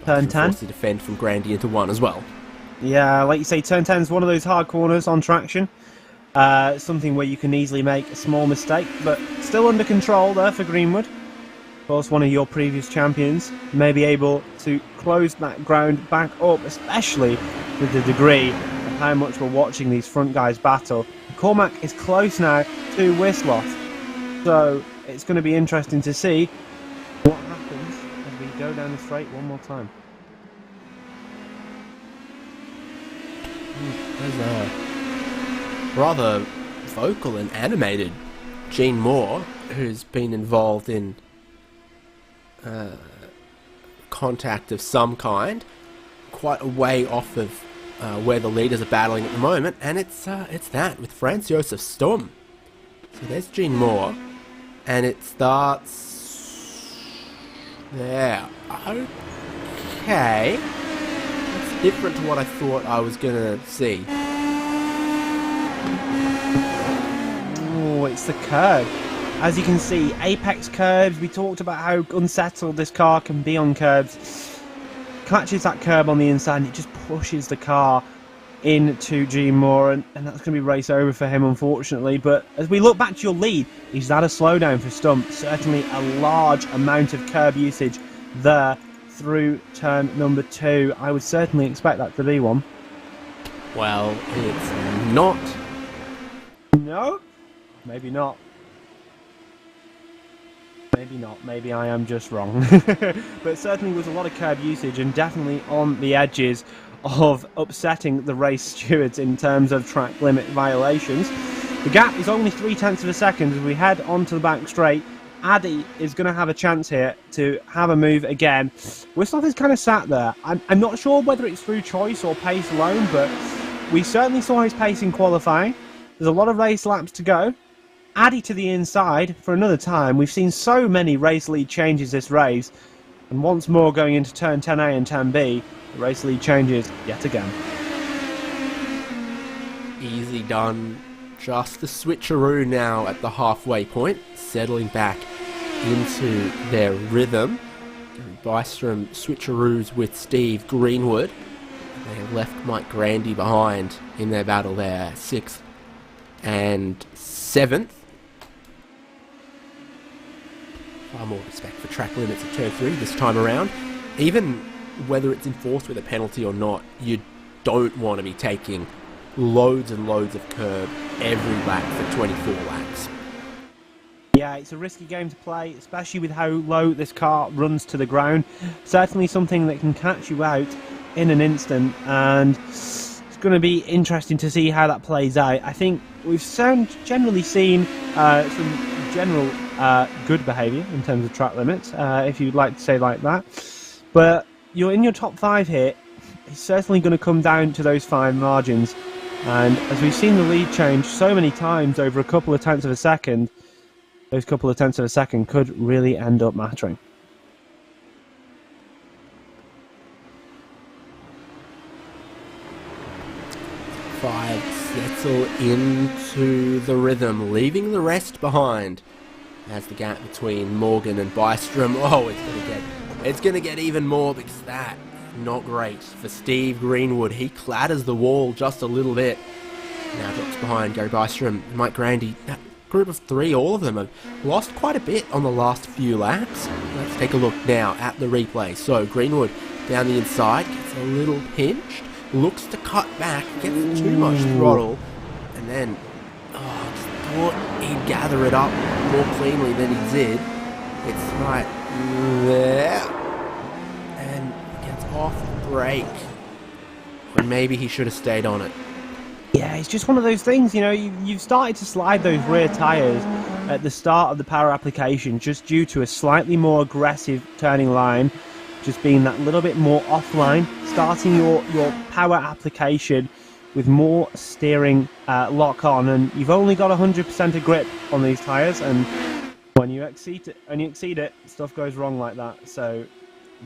Turn 10. Forced to defend from Grandy into 1 as well. Yeah, like you say, turn 10 is one of those hard corners on traction. Something where you can easily make a small mistake, but still under control there for Greenwood. Of course, one of your previous champions may be able to close that ground back up, especially with the degree of how much we're watching these front guys battle. Cormac is close now to Wisloff, so it's going to be interesting to see what happens as we go down the straight one more time. There's a rather vocal and animated Gene Moore, who's been involved in contact of some kind, quite a way off of where the leaders are battling at the moment, and it's that with Franz Josef Sturm. So there's Gene Moore, and it starts there. Okay, that's different to what I thought I was gonna see. Oh, it's the curb. As you can see, apex curbs. We talked about how unsettled this car can be on curbs. Catches that curb on the inside and it just pushes the car into Gene Moore, and that's going to be race over for him, unfortunately. But as we look back to your lead, is that a slowdown for Stump? Certainly a large amount of curb usage there through turn number 2. I would certainly expect that to be one. Well, it's not. No? Maybe not. Maybe not. Maybe I am just wrong. But certainly was a lot of curb usage and definitely on the edges of upsetting the race stewards in terms of track limit violations. The gap is only 0.3 of a second as we head onto the back straight. Addy is going to have a chance here to have a move again. Wisloff is kind of sat there. I'm not sure whether it's through choice or pace alone, but we certainly saw his pace in qualifying. There's a lot of race laps to go. Addy to the inside for another time. We've seen so many race lead changes this race, and once more going into turn 10A and 10B, the race lead changes yet again. Easy done. Just the switcheroo now at the halfway point, settling back into their rhythm. Bystrom switcheroos with Steve Greenwood. They have left Mike Grandy behind in their battle there, 6th and 7th. Far more respect for track limits at turn 3 this time around. Even whether it's enforced with a penalty or not, you don't want to be taking loads and loads of curb every lap for 24 laps. Yeah, it's a risky game to play, especially with how low this car runs to the ground. Certainly something that can catch you out in an instant, and it's going to be interesting to see how that plays out. I think we've generally seen some general good behaviour in terms of track limits, if you'd like to say like that. But you're in your top 5 here. It's certainly going to come down to those fine margins. And as we've seen the lead change so many times over a couple of tenths of a second, those couple of tenths of a second could really end up mattering. 5 settle into the rhythm, leaving the rest behind. As the gap between Morgan and Bystrom, oh, it's gonna get even more, because that not great for Steve Greenwood. He clatters the wall just a little bit. Now drops behind Gary Bystrom, Mike Grandy. That group of 3, all of them have lost quite a bit on the last few laps. Let's take a look now at the replay. So Greenwood down the inside, gets a little pinched, looks to cut back, gets too much throttle, and then just thought he'd gather it up more cleanly than he did. It's right there, and gets off the brake when maybe he should have stayed on it. Yeah, it's just one of those things, you know, you've started to slide those rear tyres at the start of the power application just due to a slightly more aggressive turning line, just being that little bit more offline, starting your power application with more steering lock on, and you've only got 100% of grip on these tyres, and when you exceed it, stuff goes wrong like that. So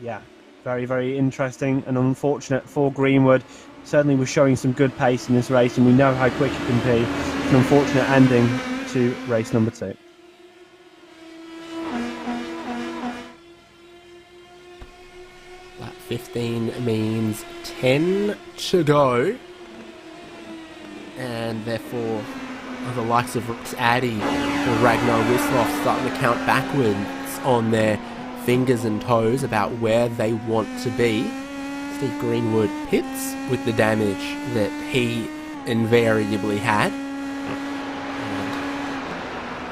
yeah, very, very interesting and unfortunate for Greenwood. Certainly was showing some good pace in this race, and we know how quick it can be. An unfortunate ending to race number 2. Lap 15 means 10 to go, and therefore the likes of RaceSpotTV or Ragnar Wisloff starting to count backwards on their fingers and toes about where they want to be. Steve Greenwood pits with the damage that he invariably had.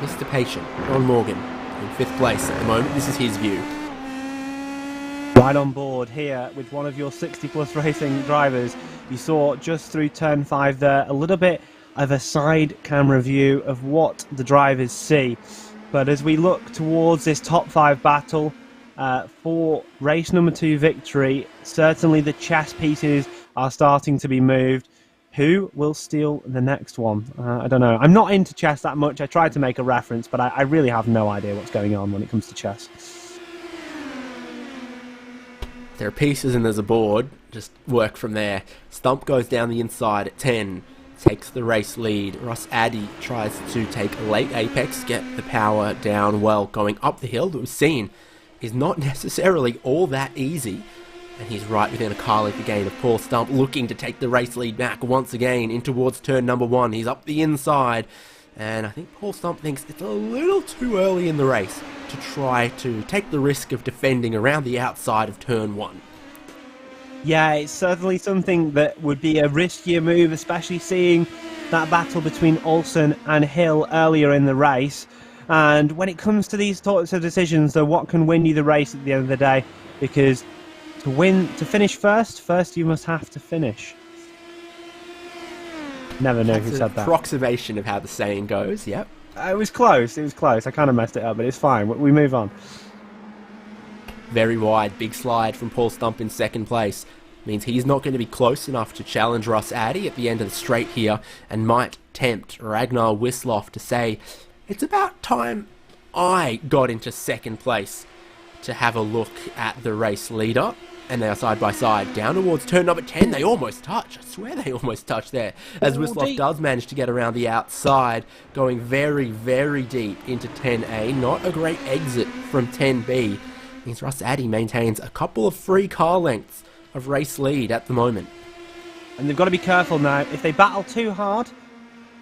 And Mr. Patient, Ron Morgan, in 5th place at the moment. This is his view. Right on board here with one of your 60-plus racing drivers. You saw just through turn 5 there a little bit of a side camera view of what the drivers see. But as we look towards this top 5 battle, for race number 2 victory, certainly the chess pieces are starting to be moved. Who will steal the next one? I don't know. I'm not into chess that much. I tried to make a reference, but I really have no idea what's going on when it comes to chess. There are pieces and there's a board. Just work from there. Stump goes down the inside at 10. Takes the race lead. RaceSpotTV tries to take late apex, get the power down well going up the hill. That we've seen is not necessarily all that easy, and he's right within a car length again of Paul Stump, looking to take the race lead back once again in towards turn number 1. He's up the inside, and I think Paul Stump thinks it's a little too early in the race to try to take the risk of defending around the outside of turn 1. Yeah, it's certainly something that would be a riskier move, especially seeing that battle between Olsen and Hill earlier in the race. And when it comes to these sorts of decisions, though, what can win you the race at the end of the day? Because to finish first you must have to finish. Never know who said that. Approximation of how the saying goes, yep. It was close, I kind of messed it up, but it's fine. We move on. Very wide, big slide from Paul Stump in 2nd place. Means he's not going to be close enough to challenge RaceSpotTV at the end of the straight here, and might tempt Ragnar Wisloff to say, it's about time I got into 2nd place to have a look at the race leader. And they are side by side down towards turn number 10. They almost touch. I swear they almost touch there. As Wisloff does manage to get around the outside, going very, very deep into 10A. Not a great exit from 10B. Means RaceSpotTV maintains a couple of free car lengths of race lead at the moment. And they've got to be careful now. If they battle too hard,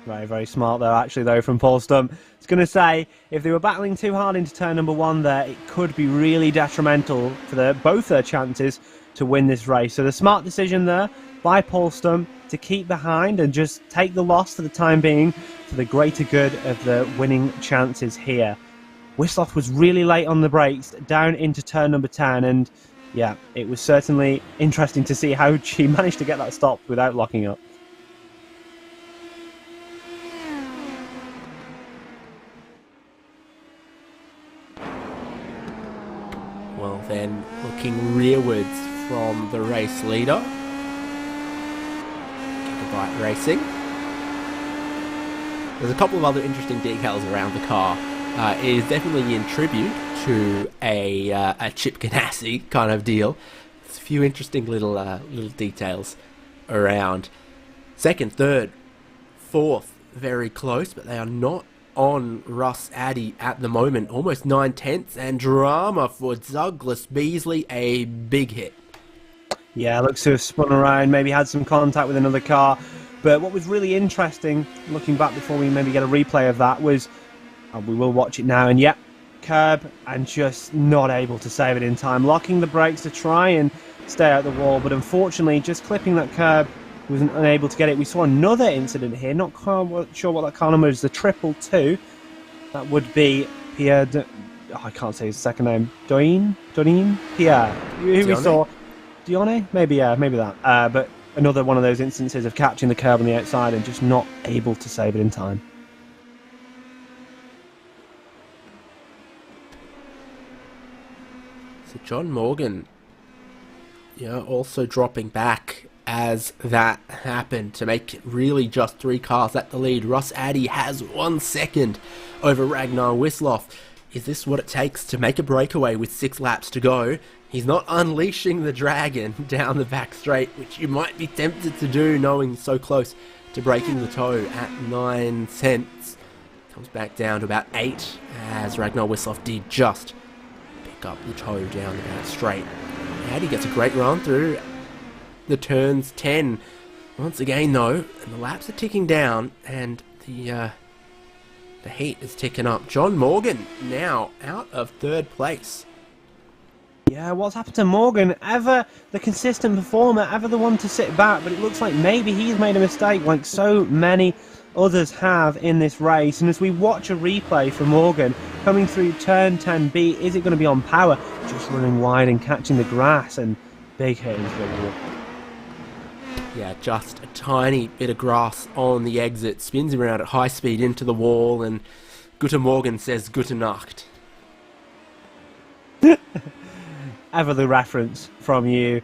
very, very smart there actually though from Paul Stump. I was going to say, if they were battling too hard into turn number 1 there, it could be really detrimental for both their chances to win this race. So the smart decision there by Paul Stump to keep behind and just take the loss for the time being for the greater good of the winning chances here. Wisloff was really late on the brakes down into turn number 10, and yeah, it was certainly interesting to see how she managed to get that stop without locking up. Well then, looking rearwards from the race leader, Gigabyte Racing. There's a couple of other interesting decals around the car. It is definitely in tribute to a Chip Ganassi kind of deal. There's a few interesting little details around. Second, third, fourth, very close, but they are not on Russ Addy at the moment. Almost 9/10, and drama for Douglas Beasley, a big hit. Yeah, looks to have spun around, maybe had some contact with another car. But what was really interesting, looking back before we maybe get a replay of that, was, and we will watch it now, and yep, curb, and just not able to save it in time. Locking the brakes to try and stay out the wall, but unfortunately, just clipping that curb, wasn't unable to get it. We saw another incident here, not sure what that car number is, the 222. That would be Pierre, I can't say his second name, Doin, Pierre, who we saw. Dione? Maybe, yeah, maybe that. But another one of those instances of catching the curb on the outside and just not able to save it in time. So John Morgan, also dropping back as that happened to make it really just 3 cars at the lead. Russ Addy has 1 second over Ragnar Wisloff. Is this what it takes to make a breakaway with 6 laps to go? He's not unleashing the dragon down the back straight, which you might be tempted to do knowing he's so close to breaking the toe at 9/10. Comes back down to about 8 as Ragnar Wisloff did just pick up the toe down the back straight. Addy gets a great run through the turns 10. Once again though, and the laps are ticking down and the heat is ticking up. John Morgan now out of 3rd place. Yeah, what's happened to Morgan? Ever the consistent performer, ever the one to sit back, but it looks like maybe he's made a mistake like so many others have in this race. And as we watch a replay for Morgan coming through turn 10B, is it going to be on power? Just running wide and catching the grass, and big hit into the wall. Yeah, just a tiny bit of grass on the exit. Spins him around at high speed into the wall, and Guten Morgen says Gute Nacht. Ever the reference from you,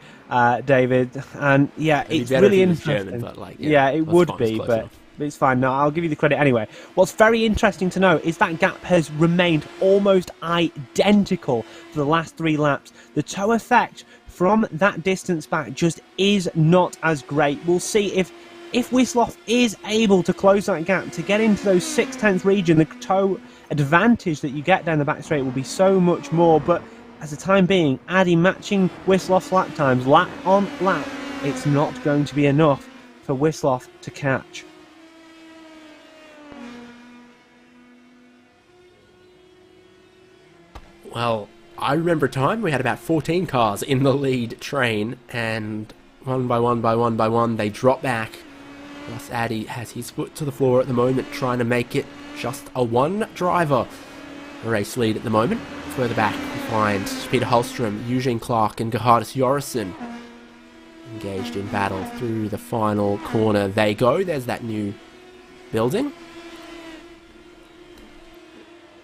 David. And yeah, it's really interesting. German, but it would be, but enough. It's fine. No, I'll give you the credit anyway. What's very interesting to know is that gap has remained almost identical for the last 3 laps. The toe effect from that distance back just is not as great. We'll see if Wisloff is able to close that gap to get into those 6/10 region. The toe advantage that you get down the back straight will be so much more, but as the time being, Addy matching Wisloff's lap times, lap on lap, it's not going to be enough for Wisloff to catch. Well, I remember a time we had about 14 cars in the lead train, and one by one, they drop back. Russ Addy has his foot to the floor at the moment, trying to make it just a 1-driver race lead at the moment. Further back, we find Peter Hallström, Eugene Clark, and Gerhardus Jorrison engaged in battle through the final corner. They go. There's that new building.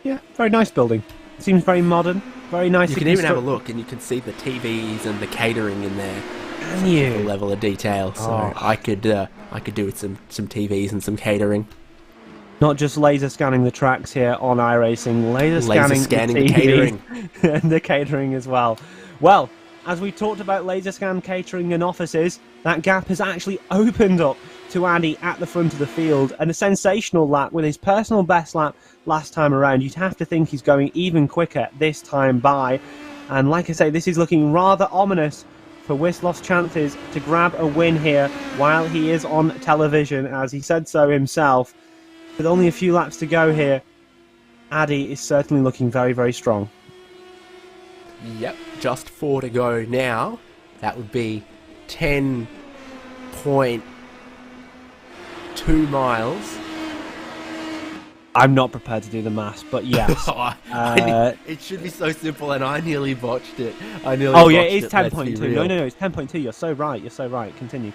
Yeah, very nice building. Seems very modern, very nice. You can even have a look, and you can see the TVs and the catering in there. Can you? The level of detail. So I could do with some TVs and some catering. Not just laser scanning the tracks here on iRacing, laser scanning the catering. And the catering as well. Well, as we talked about laser scan catering and offices, that gap has actually opened up to Addy at the front of the field, and a sensational lap with his personal best lap last time around. You'd have to think he's going even quicker this time by, and like I say, this is looking rather ominous for Wisloff's chances to grab a win here while he is on television, as he said so himself. With only a few laps to go here, Addy is certainly looking very, very strong. Yep, just 4 to go now. That would be 10.2 miles. I'm not prepared to do the maths, but yes. It should be so simple, and I nearly botched it. It's 10.2. No, it's 10.2. You're so right. Continue.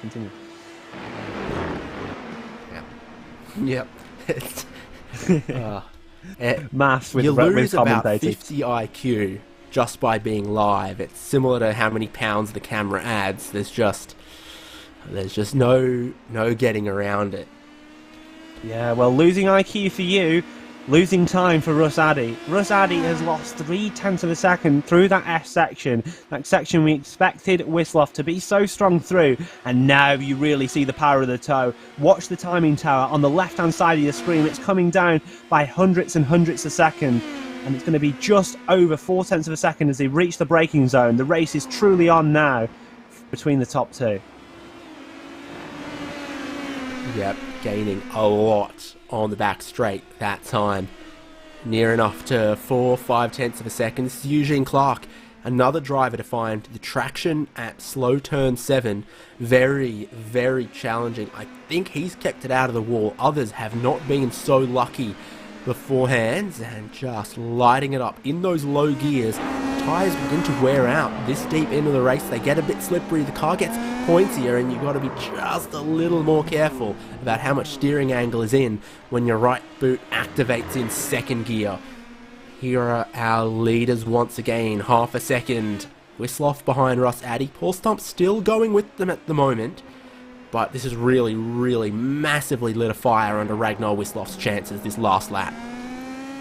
Yep. Maths with you lose with about commentators. 50 IQ just by being live. It's similar to how many pounds the camera adds. There's just no getting around it. Yeah, well, losing IQ for you Losing time for Russ Addy. Russ Addy has lost 0.3 of a second through that S section. That section we expected Wisloff to be so strong through, and now you really see the power of the toe. Watch the timing tower on the left-hand side of your screen. It's coming down by hundredths and hundredths a second, and it's going to be just over 0.4 of a second as they reach the braking zone. The race is truly on now between the top two. Yep, gaining a lot on the back straight that time. Near enough to 4-5 of a second. This is Eugene Clark, another driver to find the traction at slow turn 7 very, very challenging. I think he's kept it out of the wall. Others have not been so lucky beforehand, and just lighting it up in those low gears. Tyres begin to wear out this deep into the race. They get a bit slippery, the car gets pointier, and you've got to be just a little more careful about how much steering angle is in when your right boot activates in second gear. Here are our leaders once again, half a second. Wisloff behind Russ Addy. Paul Stump still going with them at the moment, but this has really, really massively lit a fire under Ragnar Wisloff's chances this last lap.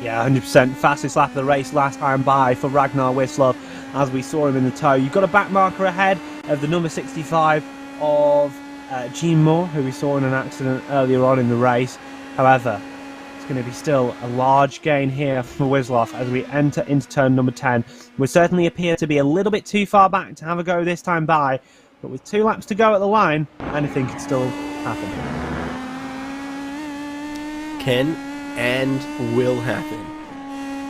Yeah, 100% fastest lap of the race last time by for Ragnar Wisloff as we saw him in the tow. You've got a back marker ahead of the number 65 of Gene Moore, who we saw in an accident earlier on in the race. However, it's going to be still a large gain here for Wisloff as we enter into turn number 10. We certainly appear to be a little bit too far back to have a go this time by, but with 2 laps to go at the line, anything could still happen. Can and will happen.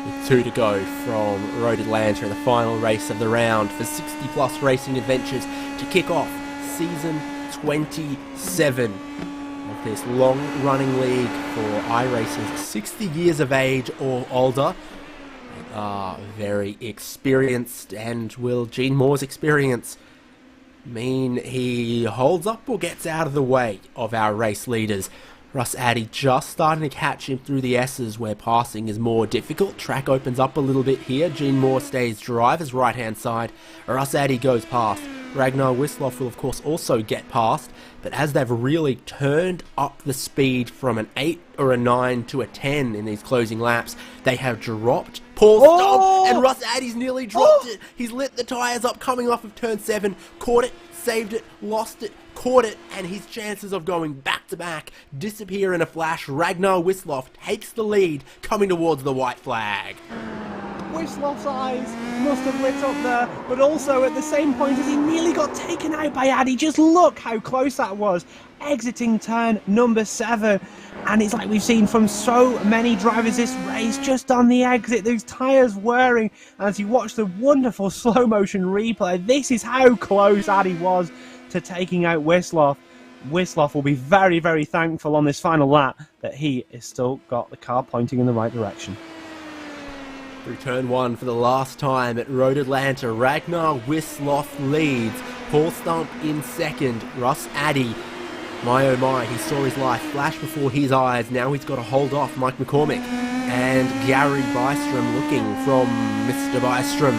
With 2 to go from Road Atlanta in the final race of the round for 60 plus racing adventures to kick off season 27 of this long running league for iRacers 60 years of age or older. They are very experienced, and will Gene Moore's experience mean he holds up or gets out of the way of our race leaders? Russ Addy just starting to catch him through the S's where passing is more difficult. Track opens up a little bit here. Gene Moore stays driver's right hand side. Russ Addy goes past. Ragnar Wisloff will of course also get past, but as they've really turned up the speed from an 8 or a 9 to a 10 in these closing laps, they have dropped Paul Stump, and Russ Addy's nearly dropped it. He's lit the tyres up coming off of turn 7, caught it, saved it, lost it, caught it, and his chances of going back to back disappear in a flash. Ragnar Wisloff takes the lead coming towards the white flag. Wisloff's eyes must have lit up there, but also at the same point as he nearly got taken out by Addy. Just look how close that was, exiting turn number 7. And it's like we've seen from so many drivers this race, just on the exit, those tyres whirring. As you watch the wonderful slow motion replay, this is how close Addy was to taking out Wisloff. Wisloff will be very, very thankful on this final lap that he has still got the car pointing in the right direction. Through turn 1 for the last time at Road Atlanta, Ragnar Wisloff leads. Paul Stump in second. Russ Addy, my oh my, he saw his life flash before his eyes. Now he's got to hold off Mike McCormick and Gary Bystrom, looking from Mr. Bystrom.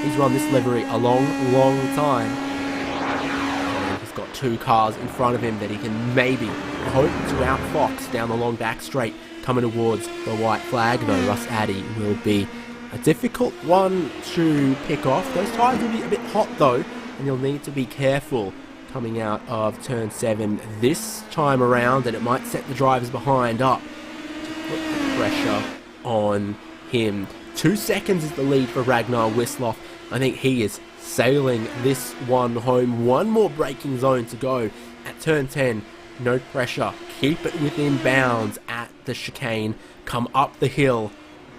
He's run this livery a long, long time. And he's got 2 cars in front of him that he can maybe hope to outfox down the long back straight. Coming towards the white flag, though, Russ Addy will be a difficult one to pick off. Those tyres will be a bit hot, though, and you'll need to be careful coming out of turn 7 this time around, and it might set the drivers behind up to put the pressure on him. 2 seconds is the lead for Ragnar Wisloff. I think he is sailing this one home. One more braking zone to go at turn 10. No pressure. Keep it within bounds at the chicane. Come up the hill.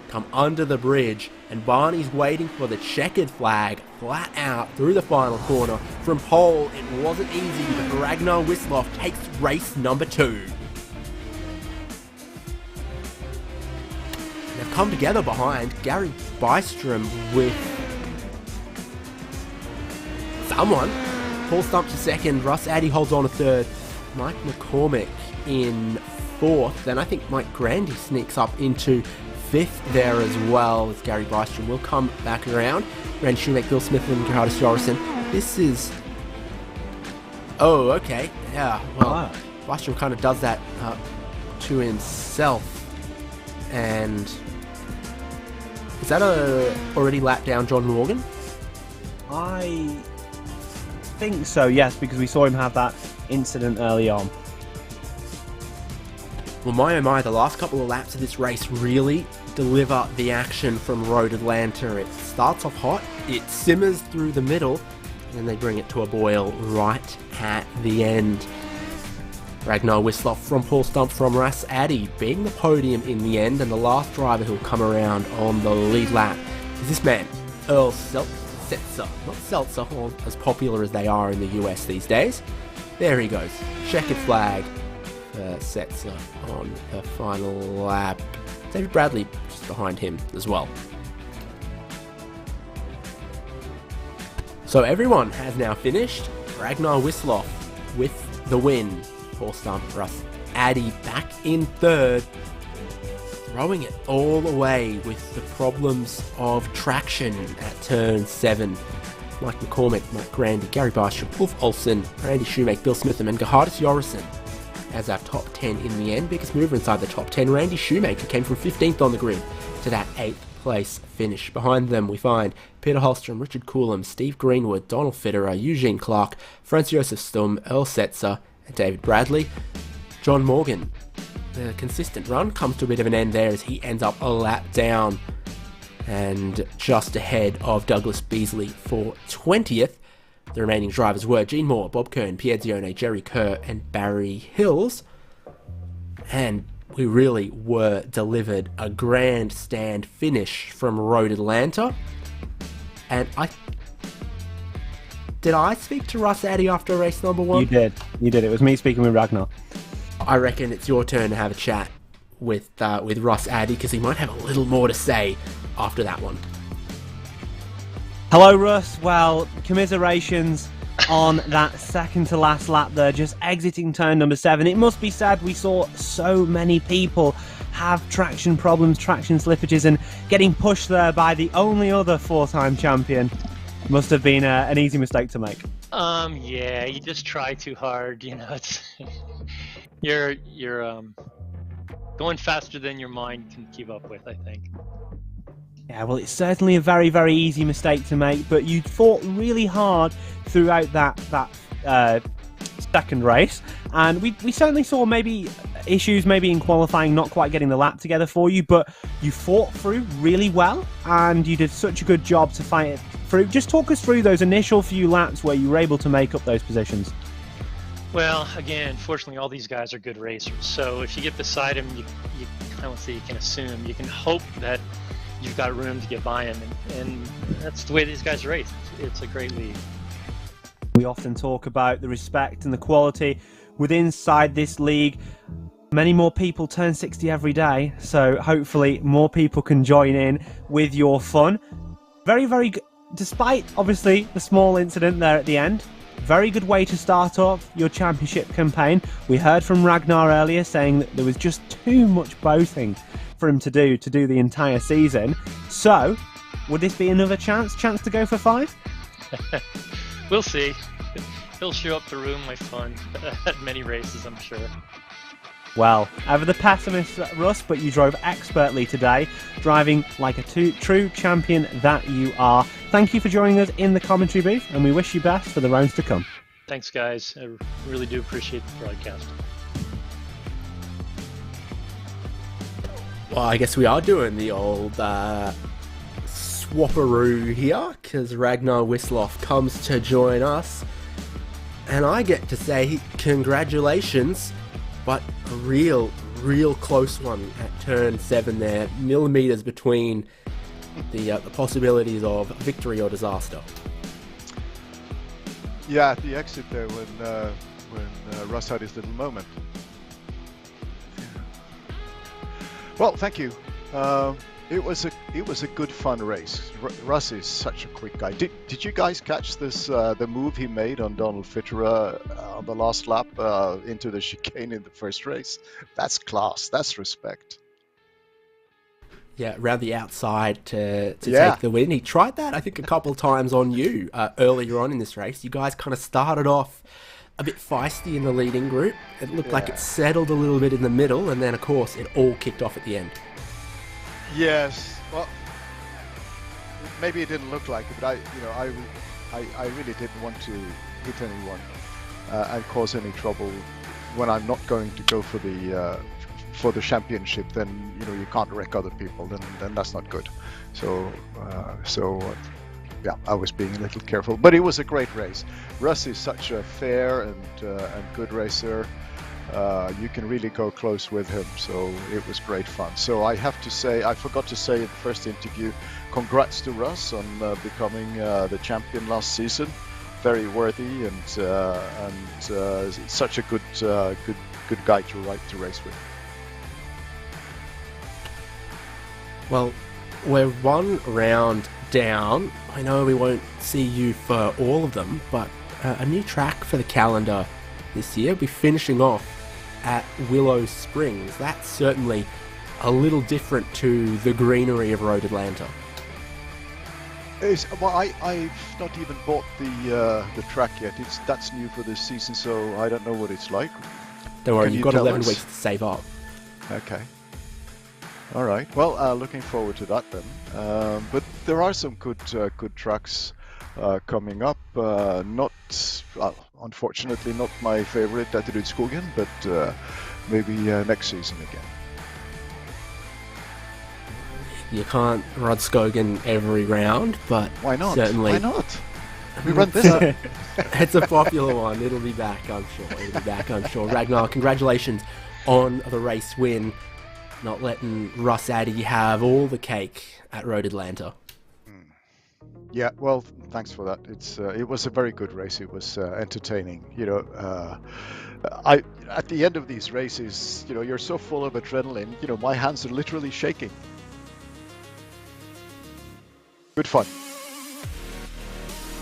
Come under the bridge. And Barney's waiting for the checkered flag flat out through the final corner. From pole, it wasn't easy, but Ragnar Wisloff takes race number 2. They've come together behind Gary Bystrom with someone. Paul Stump to second. Russ Addy holds on to third. Mike McCormick in 4th, and I think Mike Grandy sneaks up into 5th there as well, as Gary Bystrom will come back around. Ren Shoemaker, Bill Smith and Gerhardus Jorgensen. This is... Oh, okay. Yeah, well, Bystrom kind of does that to himself. and is that already lapped down John Morgan? I think so, yes, because we saw him have that incident early on. Well, my oh my, the last couple of laps of this race really deliver the action from Road Atlanta. It starts off hot, it simmers through the middle, and then they bring it to a boil right at the end. Ragnar Wisloff from Paul Stump from Russ Addy being the podium in the end, and the last driver who'll come around on the lead lap is this man, Earl Setzer. Not Seltzer, or as popular as they are in the US these days. There he goes. Checkered flag for Setzer on the final lap. David Bradley just behind him as well. So everyone has now finished. Ragnar Wisloff with the win. Paul Stump, Russ Addy back in third. Throwing it all away with the problems of traction at turn 7. Mike McCormick, Mike Grandy, Gary Barsham, Wolf Olsen, Randy Shoemake, Bill Smitham and Gerhardus Jorrison as our top 10 in the end. Biggest mover inside the top 10, Randy Shoemaker, came from 15th on the grid to that 8th place finish. Behind them we find Peter Holstrom, Richard Coulomb, Steve Greenwood, Donald Fitterer, Eugene Clark, Franz Josef Stum, Earl Setzer and David Bradley. John Morgan, the consistent run comes to a bit of an end there as he ends up a lap down and just ahead of Douglas Beasley for 20th. The remaining drivers were Gene Moore, Bob Kern, Pierre Dione, Jerry Kerr and Barry Hills. And we really were delivered a grandstand finish from Road Atlanta. And did I speak to Russ Addy after race number 1? You did. It was me speaking with Ragnar. I reckon it's your turn to have a chat with Russ Addy, because he might have a little more to say after that one. Hello, Russ. Well, commiserations on that second to last lap there, just exiting turn number 7. It must be said we saw so many people have traction problems, traction slippages, and getting pushed there by the only other 4-time champion must have been an easy mistake to make. Yeah, you just try too hard, you know. It's you're going faster than your mind can keep up with, I think. Yeah, well, it's certainly a very, very easy mistake to make, but you fought really hard throughout that second race, and we certainly saw maybe issues in qualifying, not quite getting the lap together for you, but you fought through really well, and you did such a good job to fight it through. Just talk us through those initial few laps where you were able to make up those positions. Well, again, fortunately, all these guys are good racers, so if you get beside them, I won't say you can assume, you can hope that you've got room to get by them, and that's the way these guys race. It's a great league. We often talk about the respect and the quality within inside this league. Many more people turn 60 every day, so hopefully more people can join in with your fun. Very, very good. Despite, obviously, the small incident there at the end, very good way to start off your championship campaign. We heard from Ragnar earlier saying that there was just too much boating for him to do the entire season. So, would this be another chance to go for 5? We'll see. He'll show up to ruin my fun at many races, I'm sure. Well, ever the pessimist, Russ, but you drove expertly today, driving like a true champion that you are. Thank you for joining us in the commentary booth, and we wish you best for the rounds to come. Thanks, guys. I really do appreciate the broadcast. Well, I guess we are doing the old swapperoo here, because Ragnar Wisloff comes to join us, and I get to say congratulations, but a real close one at turn 7 there, millimeters between the possibilities of victory or disaster. Yeah, at the exit there when Russ had his little moment. Well, thank you. It was a good fun race. Russ is such a quick guy. Did you guys catch this the move he made on Donald Fitterer on the last lap into the chicane in the first race? That's class. That's respect. Yeah, around the outside to take the win. He tried that, I think, a couple of times on you earlier on in this race. You guys kind of started off a bit feisty in the leading group. It looked like it settled a little bit in the middle, and then, of course, it all kicked off at the end. Yes. Well, maybe it didn't look like it, but I really didn't want to hit anyone and cause any trouble when I'm not going to go for the championship. Then you can't wreck other people. Then that's not good. So yeah, I was being a little careful, but it was a great race. Russ is such a fair and good racer. You can really go close with him, so it was great fun. So I have to say, I forgot to say in the first interview, congrats to Russ on becoming the champion last season. Very worthy and such a good guy to race with. Well, we're one round down. I know we won't see you for all of them, but a new track for the calendar this year. We'll be finishing off at Willow Springs. That's certainly a little different to the greenery of Road Atlanta. Well, I've not even bought the track yet. That's new for this season, so I don't know what it's like. Don't worry, Can you've you got tell 11 us? weeks to save up. Okay. All right. Well, looking forward to that then. But there are some good tracks coming up. Unfortunately, not my favorite, Skogen, but maybe next season again. You can't run Skogen every round, but Why not? certainly Why not? We run this. it's a popular one. It'll be back, I'm sure. Ragnar, congratulations on the race win. Not letting Russ Addy have all the cake at Road Atlanta. Yeah, well, thanks for that. It was a very good race. It was entertaining. At the end of these races, you're so full of adrenaline. My hands are literally shaking. Good fun.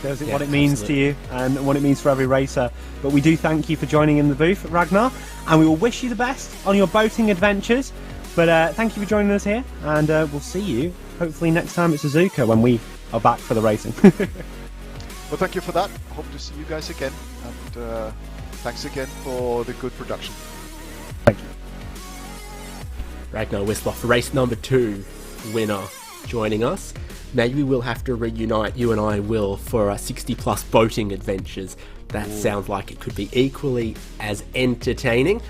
Tells it Yeah, what it means absolutely. to you and what it means for every racer. But we do thank you for joining in the booth, Ragnar, and we will wish you the best on your boating adventures. But thank you for joining us here, and we'll see you hopefully next time at Suzuka when we are back for the racing. Well, thank you for that. Hope to see you guys again. And thanks again for the good production. Thank you. Ragnar Wisloff, race number 2 winner, joining us. Maybe we'll have to reunite, you and I will, for 60 plus boating adventures. That sounds like it could be equally as entertaining.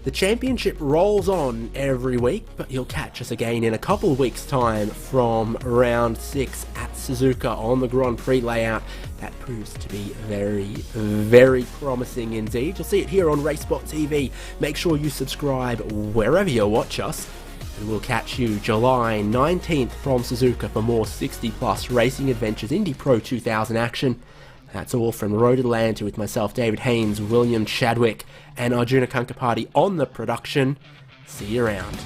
The championship rolls on every week, but you'll catch us again in a couple of weeks' time from round 6 at Suzuka on the Grand Prix layout. That proves to be very, very promising indeed. You'll see it here on RaceSpotTV. Make sure you subscribe wherever you watch us. And we'll catch you July 19th from Suzuka for more 60 plus racing adventures, Indy Pro 2000 action. That's all from Road Atlanta with myself, David Haynes, William Chadwick, and Arjuna Kankapati on the production. See you around.